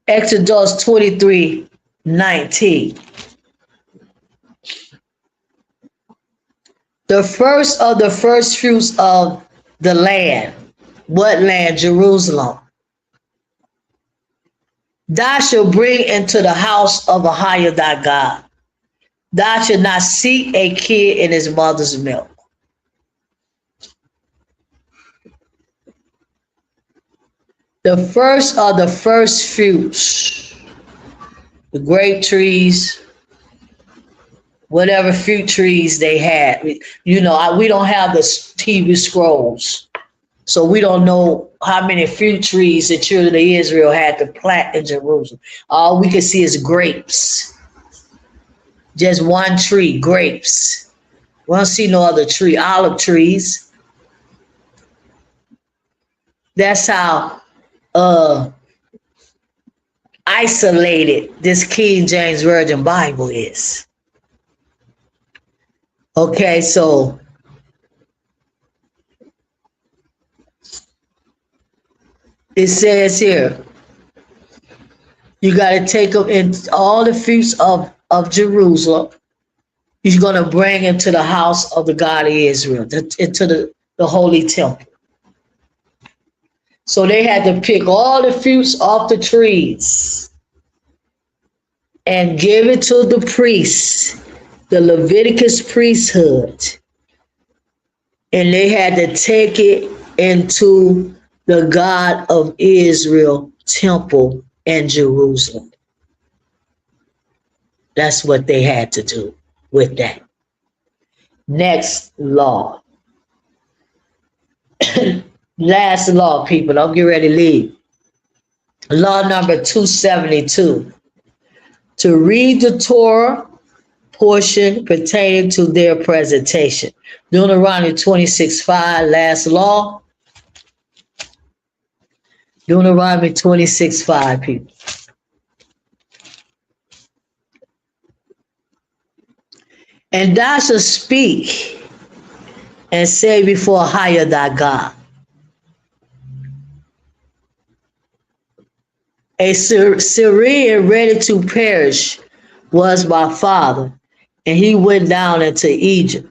Exodus 23:19. The first of the first fruits of the land. What land? Jerusalem. Thou shalt bring into the house of Ahijah thy God. Thou shalt not seek a kid in his mother's milk. The first of the first fruits, the grape trees, whatever fruit trees they had. You know, we don't have the TV scrolls, so we don't know how many fruit trees the children of Israel had to plant in Jerusalem. All we can see is grapes. Just one tree, grapes. We don't see no other tree, olive trees. That's how isolated this King James Version Bible is. Okay, so it says here, you got to take them in all the fruits of Jerusalem. He's going to bring him to the house of the God of Israel, into the holy temple. So they had to pick all the fruits off the trees and give it to the priests, the Leviticus priesthood. And they had to take it into the God of Israel temple in Jerusalem. That's what they had to do with that. Next law. Last law, people. Don't get ready to leave. Law number 272. To read the Torah portion pertaining to their presentation. Deuteronomy 26:5, last law. Deuteronomy 26:5, people. And thou shalt speak and say before Ahijah thy God, a Syrian ready to perish was my father, and he went down into Egypt.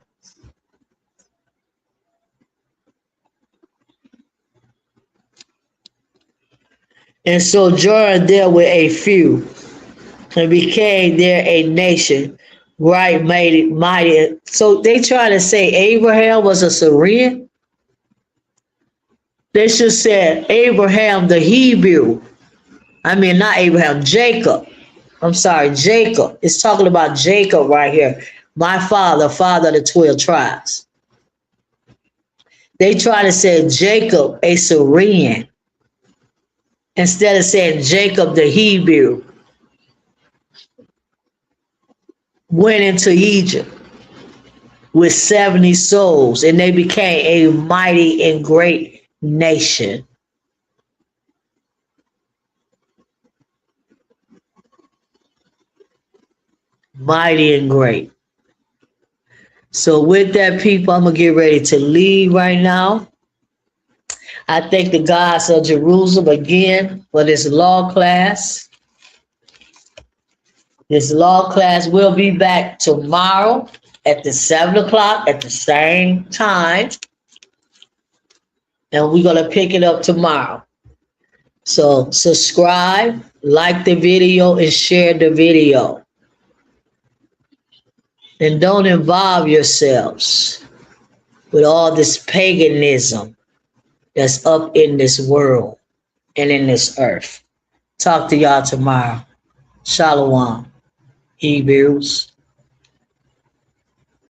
And sojourned there with a few, and became there a nation, right mighty. So they try to say Abraham was a Syrian. They should say Abraham the Hebrew. Not Abraham, Jacob. I'm sorry, Jacob. It's talking about Jacob right here. My father, father of the 12 tribes. They try to say Jacob, a Syrian, instead of saying Jacob the Hebrew, went into Egypt with 70 souls, and they became a mighty and great nation. mighty and great. So with that, people, I'm going to get ready to leave right now. I thank the gods of Jerusalem again for this law class. This law class will be back tomorrow at the 7 o'clock at the same time. And we're going to pick it up tomorrow. So subscribe, like the video, and share the video. And don't involve yourselves with all this paganism that's up in this world and in this earth. Talk to y'all tomorrow. Shalom, Hebrews.